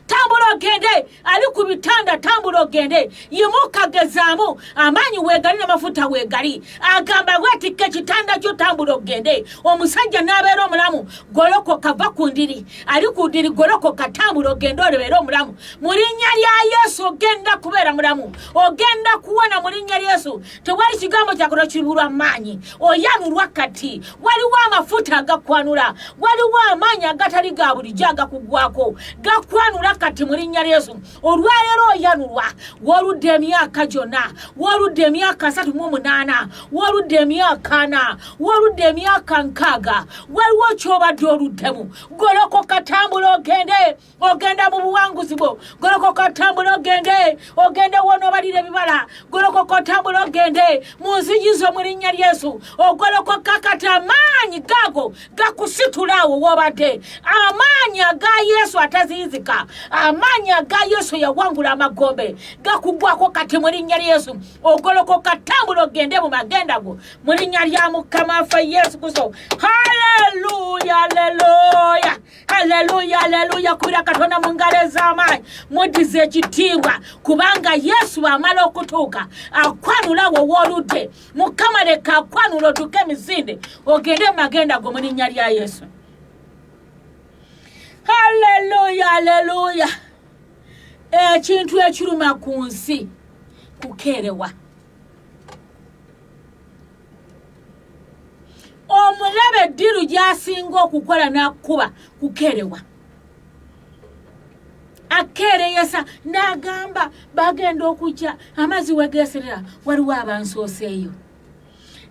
tambula ogende ali ku bitanda tambula ogende yimuka gezaamu amaanyi weegali n'amafuta weegali agamba weetikke ekitanda kyo tambula ogende omusajja n'abeera omulamu golokoka va ku ndiri ali ku ndiri golokoka tambula ogende olebeera omulamu mu linnya lya Yesu ogenda kubeera mulamu ogenda kuwona mu linnya lya Yesu tewali kigambo kyakola kibulwa amaanyi oyanulwa kati waliwo amafuta agakwanula waliwo amaanyi agatali ga bulijjo agakugwako gakwanula kati mu linnya lya Yesu olwaleero oyanulwa w'oludde emyaka gyonna w'oludde emyaka 38 w'oludde emyaka 4 w'oludde emyaka 6 waliwo ky'obadde oluddemu golokoka tambula ogenda mu buwanguzi bwo golokoka tambula ogende wonoobalira ebibala golokoka tambula ogende mu nzigi zo mu linnya lya Yesu ogolokoka kati amaanyi gaago gakusitulaawo w'obadde amaanyi aga Yesu ataziyizika amaanyi aga Yesu yawangula amagombe gakugwako kati mu linnya lya Yesu ogolokoka tambula ogende mu magenda go mu linnya lya Mukama waffe Yesu Kristo. Haleluya haleluya haleluya haleluya kubira Katonda mu ngalo ez'amaanyi muddize ekitiibwa kubanga Yesu amala okutuuka akwanula w'oludde Mukama leka akwanula otuuke emisinde ogende mu magenda go mu linnya lya Yesu. Haleluya haleluya ekintu ekiruma ku nsi kukeerewa omulabe eddiru gy'asinga okukola n'akuba kukeerewa akeereyesa n'agamba bagenda okujja amazzi wegeeserera waliwo abansooseeyo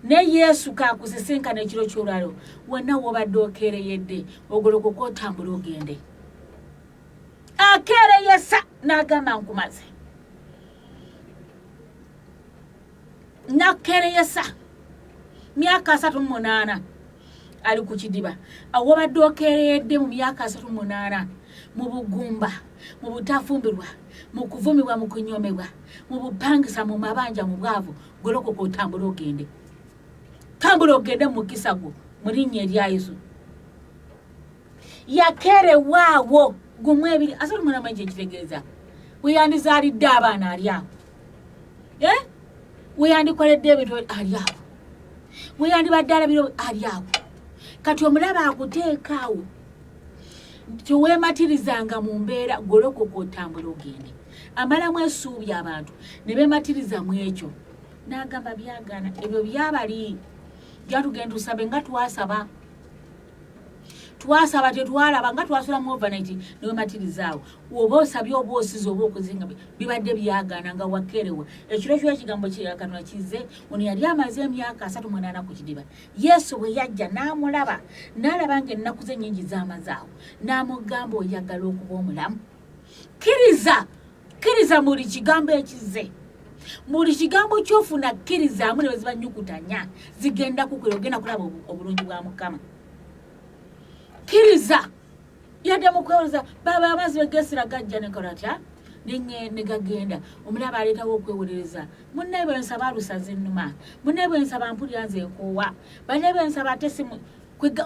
ne Yesu kakusisinkana ekiro ky'olwalo wonna wobadde okeereyedde ogolokoka otambula ogende akeereyesa n'agamba nkumaze nakeereyesa myaka 38 ali ku kidiba awobadde okeereyedde mu myaka 38 mu bugumba mu butafumbirwa mu kuvumibwa mu kunyomebwa mu bupangisa mu mabanja mu bwavu golokoka otambula ogende tambula ogende mu mukisa gwo mu linnya lya Yesu. Yakeerewaawo gumu ebiri asatu mwana manje ekitegeeza weyandizaalidde abaana ali awo weyandikoledde ebintu ali awo weyandibadde alabiro ali awo kati omulaba akuteekaawo teweematirizanga mu mbeera golokoka otambula ogende amalamu essuubi abantu ne beematiriza mu ekyo n'agamba byagaana ebyo byabali gyatugenda tusabe nga twasaba tetwalaba nga twasula mu overnight newematirizawo oba osabye oba osiza oba okuzinga bibadde byagaana nga wakeerewa ekiro ky'ekigambo kyakanwa kize ono yali amaze emyaka 38 ku kidiba Yesu bwe yajja n'amulaba n'alaba ng'ennaku ze nnyingi z'amazaawo n'amugamba oyagala okuba omulamu kkiriza buli kigambo ekize buli kigambo ky'ofuna kkirizaamu ne bwe ziba nnyukutanya zigenda kukwera ogenda kulaba obulungi bwa Mukama. Kkiriza yadde mu kwewoza baba amazzi begeesera gajja ne kola atya negagenda omulaba aleetawo okwewolereza munne bwensaba alusaze nnuma munne bwensaba mpulira nze ekoowa banne bwensaba ate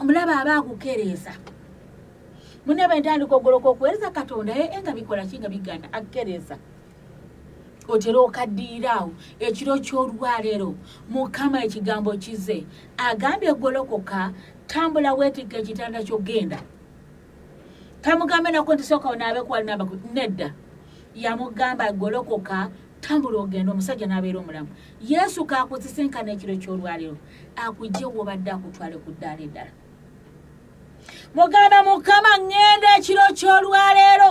omulaba aba akukereeza munne bwentandika ogoloka okuweereza katonda nga bikola ki nga biganda akukereeza otera okaddiiraawo ekiro ky'olwaleero mukama ekigambo kize agambye golokoka tambula weetikka ekitanda ky'ogenda tamugambe nako nti sooka onaabe kuwalinaba nedda yamugamba golokoka tambula ogenda omusajja n'abeera omulamu yesu kaakuzisinkana ekiro ky'olwaleero akujje wobadde akutwale ku ddaala eddala mugamba mukama ŋŋenda ekiro ky'olwaleero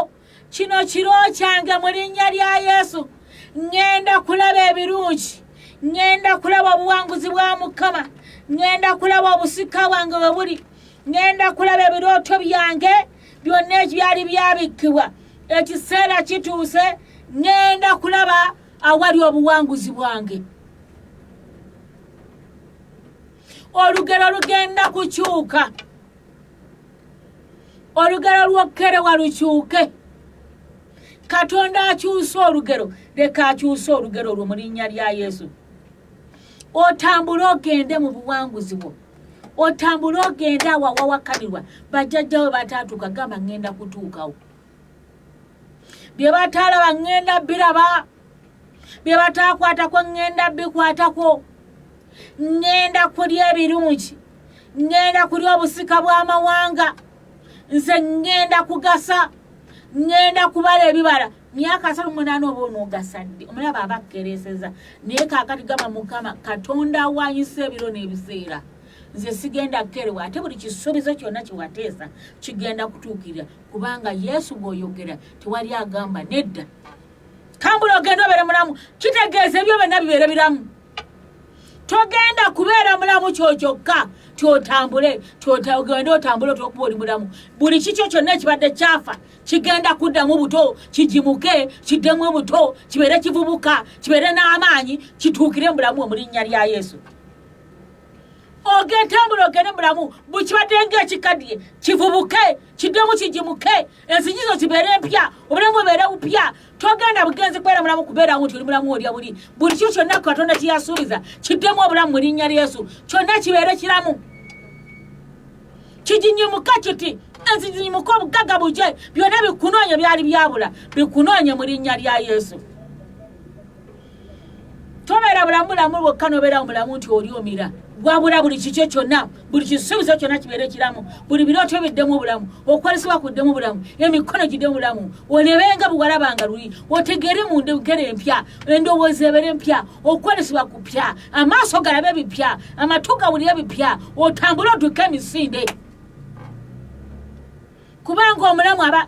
kino kiro kyange mu linnya lya yesu ŋŋenda kulaba ebirungi ŋŋenda kulaba obuwanguzi bwa mukama ŋŋenda kulaba obusika bwange bwe buli ŋŋenda kulaba ebirooto byange byonna ebyali byabikkibwa ekiseera kituuse ŋŋenda kulaba awali obuwanguzi bwange olugero lugenda kukyuka olugero lw'okkerewa lukyuke katonda akyusa olugero leka akyusa olugero olwo mu linnya lya yesu otambule ogende mu buwanguzi bwo otambule ogende awo awawakanirwa bajjajjawe bataatuuka gamba ŋŋenda kutuukawo bye bataalaba ŋŋenda biraba bye bataakwatako ŋŋenda bikwatako ŋŋenda kulya ebirungi ŋŋenda kulya obusika bw'amawanga nze ŋŋenda kugasa ŋŋenda kubala ebibala myaka 38 oba onoogasadde omulaba aba akkereeseza naye kaakati gamba mukama katonda awaanyisa ebiro n'ebiseera nze sigenda kkerewa ate buli kisuubizo kyonna kiwateesa kigenda kutuukirira kubanga yesu bw'oyogera tewali agamba nedda kambula ogenda obeere mulamu kitegeeza ebyo byonna bibeere biramu togenda kubeera mulamu kyokyokka tyotambule ogende otambule otokuba oli mulamu buli kikyo kyonna ekibadde kyafa kigenda kuddamu buto kigimuke kiddemu buto kibeere kivubuka kibeere n'amaanyi kituukire mu bulamu mu linnya lya yesu ogentambula ogende mulamu bukibadde ng'ekikaddiye kivubuke kiddemu kigimuke ensinyizo kibeere empya obulamu bubeere bupya togenda bugenzi kubeera mulamu kubeeramu nti oli mulamu olya buli kyo kyonna katonda kyeyasuubiza kiddemu obulamu mu linnya lya yesu kyonna kibeere kiramu kiginyimuka kiti ensinyimuka obugagga buje byonna bikunoonya byali byabula bikunoonya mu linnya lya yesu tobeera bulamu bwokka n'obeera mulamu nti oli omira wabula buli kikyo kyonna buli kisuubizo kyonna kibeere kiramu buli birooto biddemu obulamu okwolesebwa kuddemu obulamu emikono giddemu obulamu onebenga buwalabanga luli otegeere mu ndegere empya endowooza ebeere empya okwolesebwa kupya amaaso galabe bipya amatu gawulire bipya otambule otuuke emisinde kubanga omulamu aba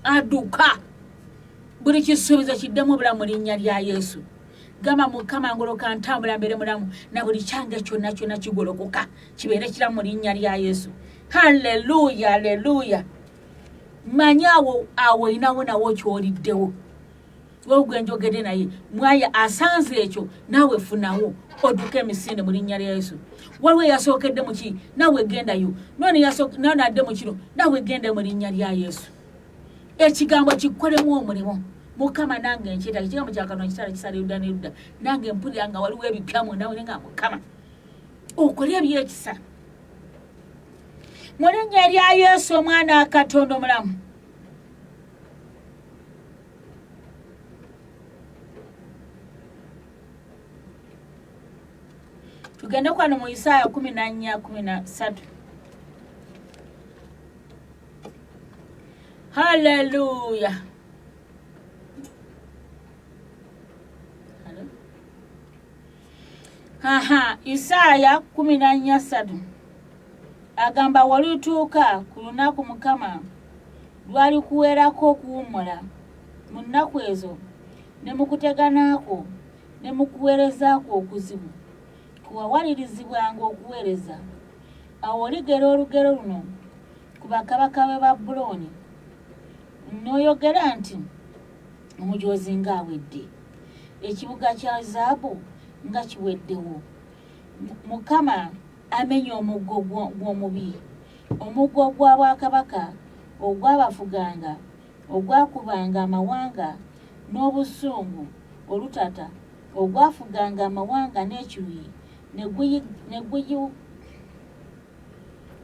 adduka buli kisuubizo kiddemu obulamu mu linnya lya yesu gamba mukama ngoloka ntambula mbere mulamu na buli kyange kyonna kyonna kigolokoka kibeere kiramu mu linnya lya yesu haleluya haleluya manyawo awo inawo nawo kyoliddewo ogwe njogede naye mwaya asanze ekyo nawe funawo oduke emisinde mu linnya lya yesu waliwo yasookedde mu ki nawe gendayo none adde mu kino nawe genda mu linnya lya yesu ekigambo kikolemu omulimu mukama nange nkyeta ekigambo kya Katonda kitala kisala erudda n'erudda nange mpulira nga waliwo ebipyamu nawe nga mukama okole ebyekisa mu linnya lya yesu omwana wa katonda omulamu tugende kwano mu Isaaya 14:13 haleluya Isaaya 14:3 agamba walituuka ku lunaku mukama lwali kuweerako okuwummula mu nnaku ezo ne mu kuteganaako ne mu kuweerezaako okuzibu kuwawalirizibwanga okuweereza awo oligera olugero luno ku bakabaka b'e Babuloni n'oyogera nti omujoozi ng'awedde ekibuga kya zaabu nga kiweddewo mukama amenya omuggo gw'omubi omuggo gw'abwakabaka ogwabafuganga ogwakubanga amawanga n'obusungu olutata ogwafuganga amawanga n'ekiruyi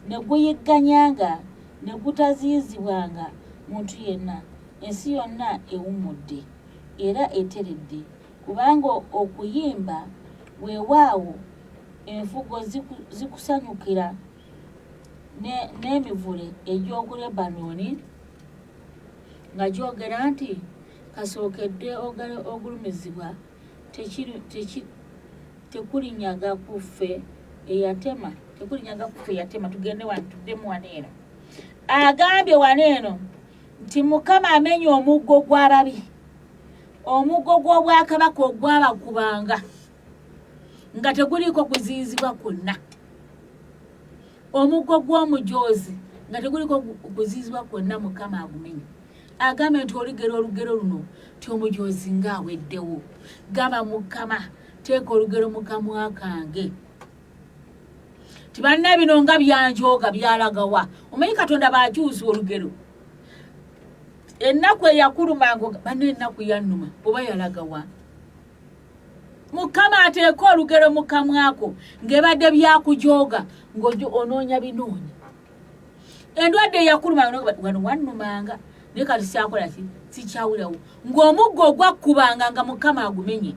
ne guyigganyanga ne gutaziyizibwanga muntu yenna. Ensi yonna ewummudde era eteredde, kubanga okuyimba weewaawo enfugo zikusanyukira n'emivule egy'oku Lebanooni nga gyogera nti kasookedde ogulumizibwa tekulinyaga kuffe eyatema tugende wano tuddemu wano eno. Agambye wano eno nti Mukama amenya omuggo gw'ababi, omuggo gw'obwakabaka ogwabakubanga nga teguliko kuziyizibwa kwonna, omuggo gw'omujoozi nga teguliko kuziyizibwa kwonna Mukama agumenya. Agambye nti olugero luno ti omujoozi ng'aweddewo. Gamba Mukama teeka olugero mu kamwa kange. Tibanna bino nga byanjooga byalagawa. Omanyi Katonda baakyusa olugero. Ennaku eyakulumanga banne ennaku yannuma oba yalagawa. Mukama ateeka olugero mu kamwako ng'ebadde byakujooga ng'onoonya binoonya. Endwadde eyakulumanga wano wannumanga naye kati syakola sikyawulawo. Ng'omuggo ogwakkubanga nga Mukama agumenye.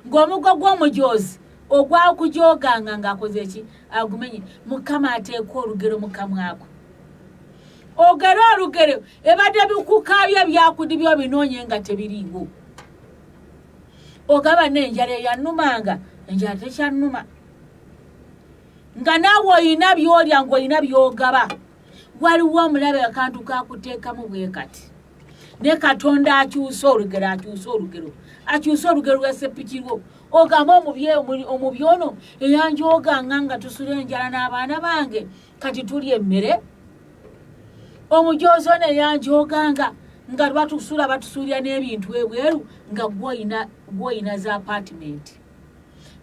Ng'omuggo gw'omujoozi ogwakujooganga ng'akoze ki agumenye. Mukama ateeka olugero mu kamwako. Olugero ebadde bikukaabya byakudibyo binoonye nga tebiriiwo. Ogaba n'enjala eyannumanga, enjala tekyannuma. Nga naawe oyina by'olya ng'olina by'ogaba. Waliwo omulabe akantu kakuteekamu bwe kati. Ne Katonda akyusa olugero. Akyusa olugero lwa seppikirwo. Ogamba omubi ono eyanjooganga nga tusula enjala n'abaana bange kati tulya emmere. Omujoozi ono eyanjooganga nga batusuulira n'ebintu ebweru nga gw'oyina za apartment.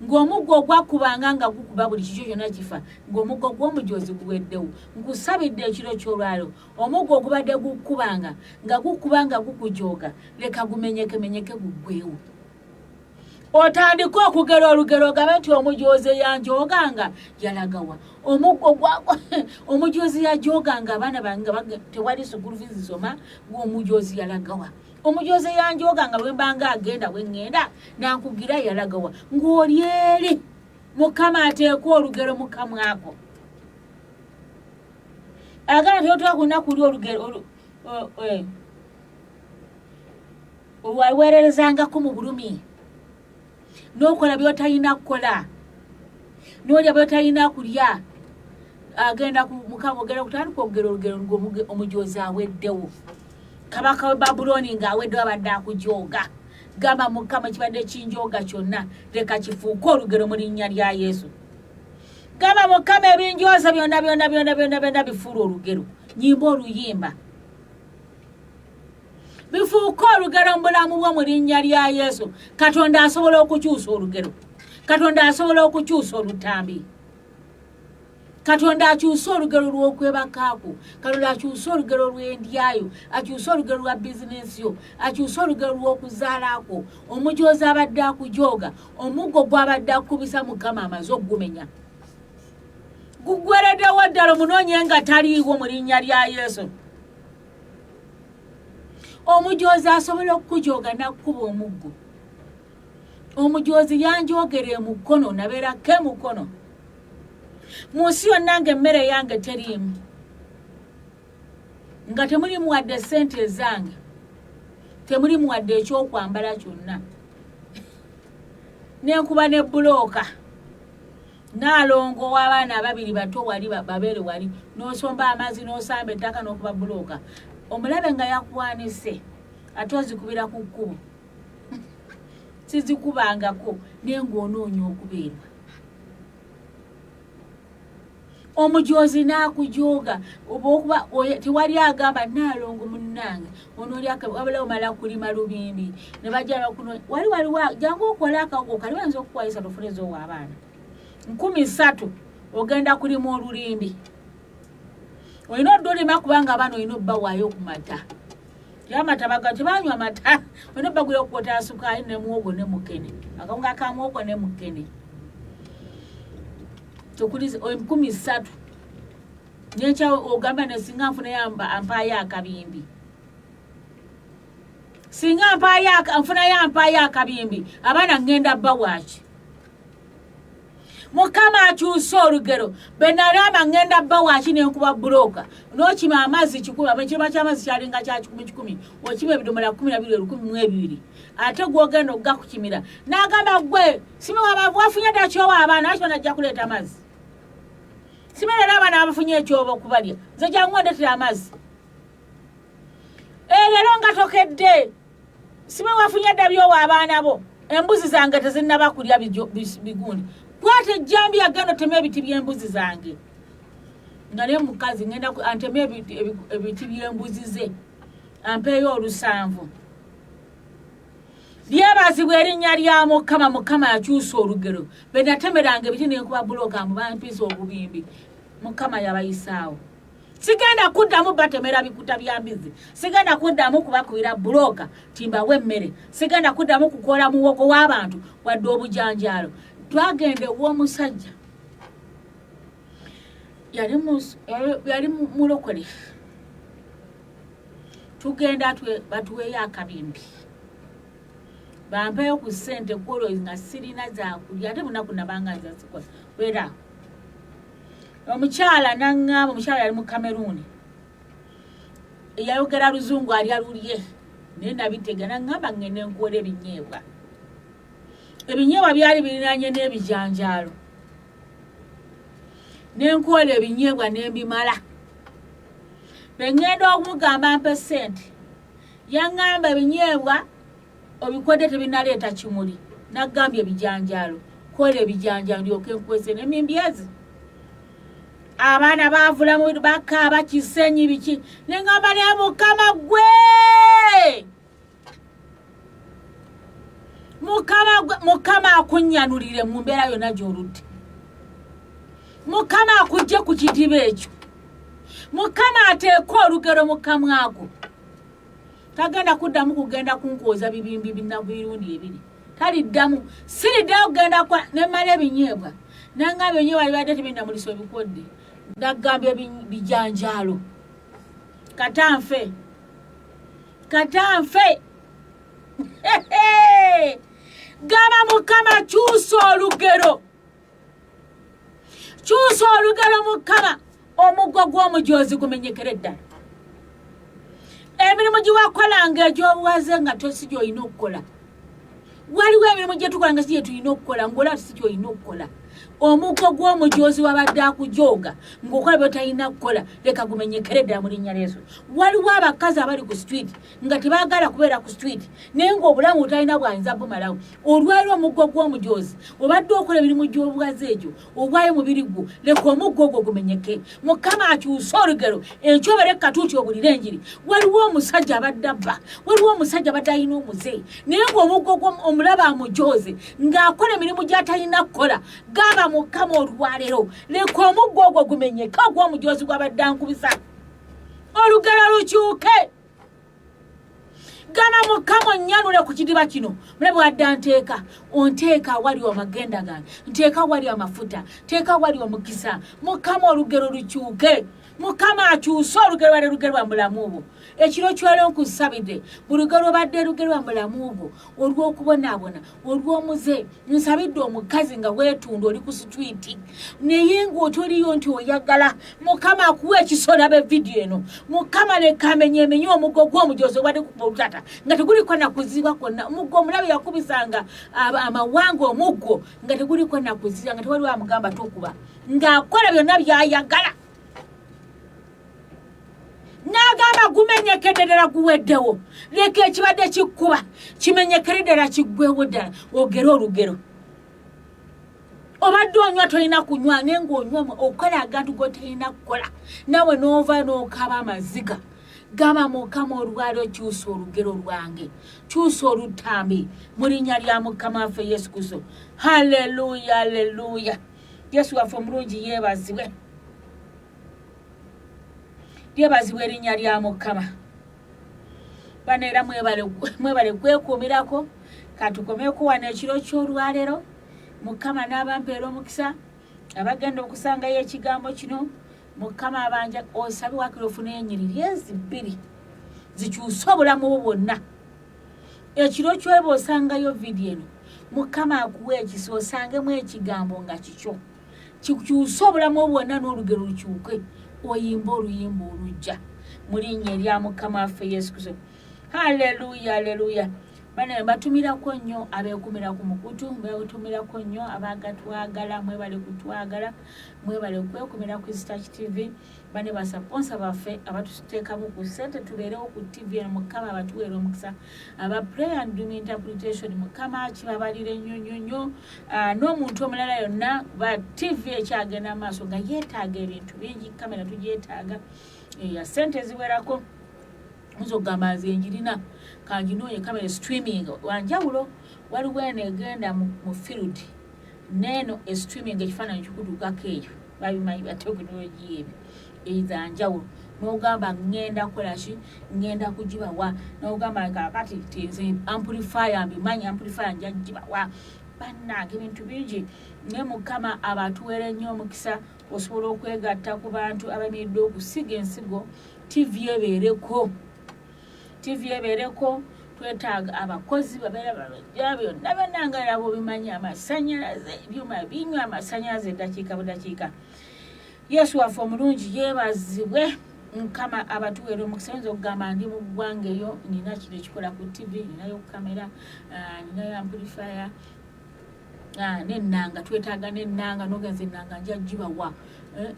Ng'omuggo ogwakubanga nga gukuba buli kikyo kyonna kifa, ng'omuggo gw'omujoozi guweddewo. Nkusabidde ekiro ky'olwalo omuggo ogubadde gukubanga nga gukujooga leka gumenyekemenyeke guggwewo. Otandika okugera olugero ogabe nti omujoozi eyanjooganga yalagawa. Omujoozi yajooganga abaana bange tewali school fees zisoma, omujoozi yalagawa. Omujoozi eyanjooganga bwe mbanga agenda bwe ŋŋenda nankugira yalagawa. Ng'oli eri Mukama ateeka olugero mu kamwako. Agamba nti otwakuna kuli olugero olwaweererezangako mu bulumi. N'okola by'otalina kukola, n'olya by'otalina kulya. Agenda ku Mukama ogenda kutandika olugero ng'omujoozi aweddewo. Kabaka w'e Babuloni ng'aweddewo abadde akujooga. Gamba Mukama kibadde kinjooga kyonna leka kifuuke olugero mu linnya lya Yesu. Gamba Mukama ebinjooza byonna bifuula olugero. Nyimba oluyimba. Bifuuka olugero mu bulamu bwo mu linnya lya Yesu. Katonda asobola okukyusa olugero. Katonda asobola okukyusa olutambi. Katonda akyusa olugero lw'okwebakaako. Katonda akyusa olugero lw'endyayo. Akyusa olugero lwa bizinensi yo. Akyusa olugero lw'okuzaalaako. Omujoozi abadde akujooga. Omuggo gw'abadde akubisa Mukama amaze okugumenya. Guggwereddewo ddala omunoonye nga taliiwo mu linnya lya Yesu. Omujoozi asobola okukujooga n'akkuba omuggo. Omujoozi yanjoogera emukono nabeerako emukono. Mu nsi yonna ng'emmere yange teriimu. Nga temulimu wadde ssente ezange. Temulimu wadde ekyokwambala kyonna. N'enkuba ne bbulooka. Nalongo w'abaana ababiri bato wali babeere wali. N'osomba amazzi n'osamba ettaka n'okuba bbulooka. Omulabe nga yakwanise ate ozikubira ku kkubo. Sizikubangako naye ng'onoonya okubeerwa. Omujoozi n'akujooga oba tewali agamba Nalongo munnange onoolya wabula omala kulima lubimbi ne bajja bakuno wali jangu okola akago kali wanza okukwayisa tofune z'owa abaana 13 ogenda kulima olulimbi. Olina oddolima kubanga abaana olina obbawaayo ku mata. Yamata bagati banywa amata bano bagula okota sukali ne muogo ne mukene akawunga ka muogo ne mukene tokulize 13 nyecha ogamba ne singa mfuna yamba ampaya akabimbi singa ampaya mfuna yampaya akabimbi abana ngenda bawachi mukama akyusa olugero benarama ngenda bawachi ne nkuba broka n'okima amazi kikumi abekirima ky'amazi kyalinga kya 10 okima ebidomola 12 ate gwogenda okugakukimira n'agamba gwe sime wafunye dakyowa abaana akyo najja kuleeta amazi sime leero abaana abafunye ekyobo okubalya nze jangu ndetera amazi leero nga tokedde sime wafunye dabyowa abaana bo embuzi zange tezinnaba kulya bigundi kwate jambi agenda teme ebiti by'embuzi zange ngale mukazi ngenda anteme ebiti by'embuzi ze ampeyo olusanvu byabazibwa erinnya lya mukama akyusa olugero benatemeranga ebiti nenkuba buloka mu bampisa obubimbi mukama yabayisaawo sigenda kuddamu batemera bikuta byambizi sigenda kuddamu kubakubira buloka timba wemmere sigenda kuddamu kukola muwoko w'abantu wadde obujanjalo twagende w'omusajja yali mulokole tugenda batuweyo akabimbi bampeyo ku ssente kwolwo nga sirina zakulya ate munaku nabanga nzazikola wera omukyala naŋŋamba omukyala yali mu Kameruni yayogera luzungu alyalulye naye nabitega naŋŋamba ngende nkuwola ebinyeebwa byali birinanye n'ebijanjaalo nenkuwola ebinyeebwa n'embimala bengenda okumugamba mpe ssente yaŋŋamba ebinyeebwa obikodde tebinaleeta kimuli naggambye ebijanjaalo kola ebijanjaalo ndyoke nkwese n'emimbyezi abaana baavula mu bakaaba kisenyi biki neŋŋamba ne mukama gwe mukama akunnyanulire mu mbeera yonna gy'oludde mukama akujje ku kidiba ekyo mukama ateeka olugero mukamwako tagenda kuddamu kugenda kunkooza bibimbi binnabirundi ebiri taliddamu siriddayo kugenda nemala ebinyeebwa nangamba ebinyeebwa bibadde tebinda muliso ebikodde nagamba bijanjaalo katanfe gama mukama kyusa olugero mukama omuggo gw'omujoozi gumenyekere ddala emirimu giwakolanga egyobuwaze nga tosi gy'olina okukola waliwo emirimu gye tukola nga si gye tulina okukola ng'ola si gy'olina okukola omuggo gw'omujoozi wabadde akujooga ng'okola byotalina kukola leka gumenyekere ddala mu linnya lyesu waliwo abakazi abali ku street nga tebaagala kubeera ku street naye ng'obulamu butalina bwayinza bumalawo olwaliro omuggo gw'omujoozi obadde okola emirimu gy'obuwaze egyo obwayo mubiri gwo leka omuggo ogwo gumenyeke mukama akyusa olugero enkyobere katuuti obulire enjiri waliwo omusajja abadde abba waliwo omusajja abadde alina omuze naye ng'omuggo omulaba amujooze ng'akola emirimu gy'atalina kukola gaba mukama olwalero leka omuggo ogwo gumenyeke ogw'omujoozi gwabadde ankubisa olugero lukyuke gama mukama onnyanule ku kidiba kino mulabe wadde onteeka wali amagenda gange nteeka wali amafuta teeka wali omukisa mukama olugero lukyuke mukama akyusa olugero lwali lugero lwa mulamu bwo ekiro kyolero nkusabidde bulugero badde lugero lwa mulamu bwo olw'okubonaabona olw'omuze nsabidde omukazi nga weetunda oli ku street naye ng'otoliyo nti oyagala mukama akuwa ekisola b'evidiyo eno mukama leka amenyeemenye omuggo gw'omujoozi obadde kuba olutata nga teguliko nakuzibwa kwonna omuggo omulabe yakubisanga amawanga omuggo nga teguliko nakuzibwa nga tewaliwo amugamba tokuba ng'akola byonna by'ayagala nagamba gumenyekere ddala guweddewo leka ekibadde kikkuba kimenyekere ddala kiggwewo ddala ogere olugero obadde onywa tolina kunywa naye ng'onywa okola agantu g'otolina kukola nawe n'ova n'okaba amaziga gamba mukama olwaliro kyusa olugero lwange kyusa olutambi mu linnya lya mukama waffe yesu kristo haleluya yesu waffe omulungi yeebazibwe lyebazibwa erinnya lya mukama bano era mwebale kwekuumirako katukomeko wano ekiro ky'olwaleero mukama n'abampeera omukisa abagenda okusangayo ekigambo kino mukama abanja osabe wakira ofuna enyiriri ezibiri zikyusa obulamu bwo bwonna ekiro ky'oba osangayo vidiyo eno mukama akuwa ekisa osangemu ekigambo nga kikyo kikyusa obulamu bwo bwonna n'olugero lukyuke oyimba oluyimba olujja mu linnya erya mukama waffe yesu kristo. Haleluya, haleluya. Bana batumirako nnyo abeekumira ku mukutu, beetumirako nnyo abagatwagala, mwebale kutwagala, mwebale kwekumira ku Touch TV. Bane basaponsa baffe abatuteekamu ku ssente tubeerewo ku TV eno mukama abatuweera omukisa. Aba prayer and doom interpretation mukama kibabalire nnyo nnyo nnyo. N'omuntu omulala yonna ba TV ekyagenda maaso nga yeetaaga ebintu bingi, kamera tugyetaaga. Ssente ziwerako muzogamba nze njirina kanjinoye kamera streaming wanjawulo waliwo enegenda mu field neno streaming ekifaananyi kikutukako eyo babimanyi ba tekinologiya ebyo ezanjawulo n'ogamba ngenda kolaki ngenda kugibawa n'ogamba kakati tinze amplifier mbimanyi amplifier njagibawa bannange ebintu bingi ne mukama abatuweera nnyo omukisa osobola okwegatta ku bantu abamiridde okusiga ensigo TV ebeereko twetaaga abakozi babeera byonna byonna nga nabo bimanyi amasanyalaze ebyuma binywa amasanyalaze eddakiika budakiika. Yesu waffe omulungi yeebazibwe mukama abatuweera omukisa. Oyinza okugamba ndi mu ggwanga eyo nina kino ekikola ku TV, ninayo kamera, ninayo amplifier, n'ennanga twetaaga n'ennanga n'ogenza ennanga nja gibawa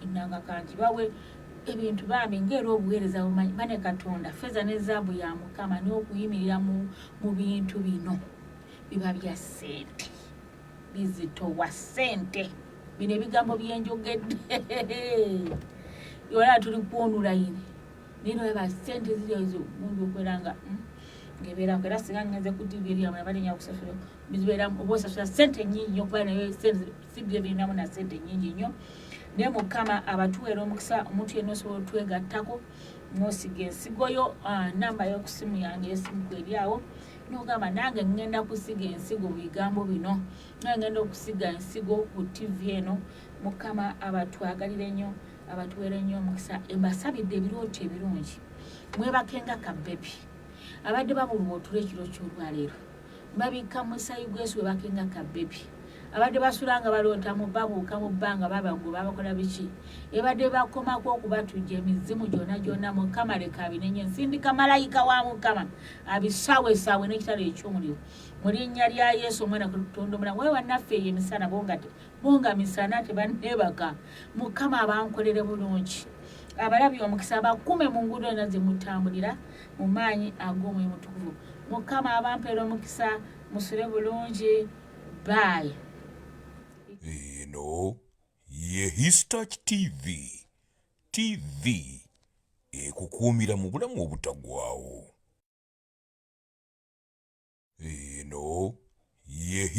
ennanga kangibawe ebintu bambi ng'era obuweereza bumanyi bane Katonda ffeeza ne zaabu ya mukama n'okuyimirira mu bintu bino biba bya ssente bizitowa ssente bino ebigambo byenjogedde yolaa tuli kwonula yini nino eba ssente ziriozo mundu okweranga ngebeerako era singa ngenze ku TV eri amala balenya okusasula bizibeeramu oba osasula ssente nnyingi nnyo kuba nayo ssente sibyo birinamu na ssente nnyingi nnyo. Naye mukama abatuweera omukisa omuntu yenna osobola otwegattako n'osiga ensigo yo namba y'okusimu yange y'esimu eri awo n'ogamba nange ngenda kusiga ensigo mu bigambo bino nange ngenda okusiga ensigo ku TV eno. Mukama abatwagalire nnyo abatuweera nnyo omukisa. Mbasabidde ebirooto ebirungi mwebakenga kabebi abadde babulwa otulo ekiro ky'olwaleero mbabikka mu musaayi gw'Yesu webakenga kabebi abadde basulanga baloota mu babuuka mu bbanga babago babakola biki ebadde bakomako okubatujja emizimu gyonna mukama leka abinenye nsindika malayika wa mukama abisaawe n'ekitalo eky'omuliro mu linnya lya Yesu omwana Katonda omulamu. Wewe wannaffe ye misana bonga misana tebanneebaka mukama abankolere bulungi abalabye omukisa bakume mu nguudo ena ze mutambulira mu maanyi ag'omwoyo mutukuvu. Mukama abampeera omukisa musule bulungi. Bye. Eno ye Touch TV ekukuumira mu bulamu obutagwawo. Eno ye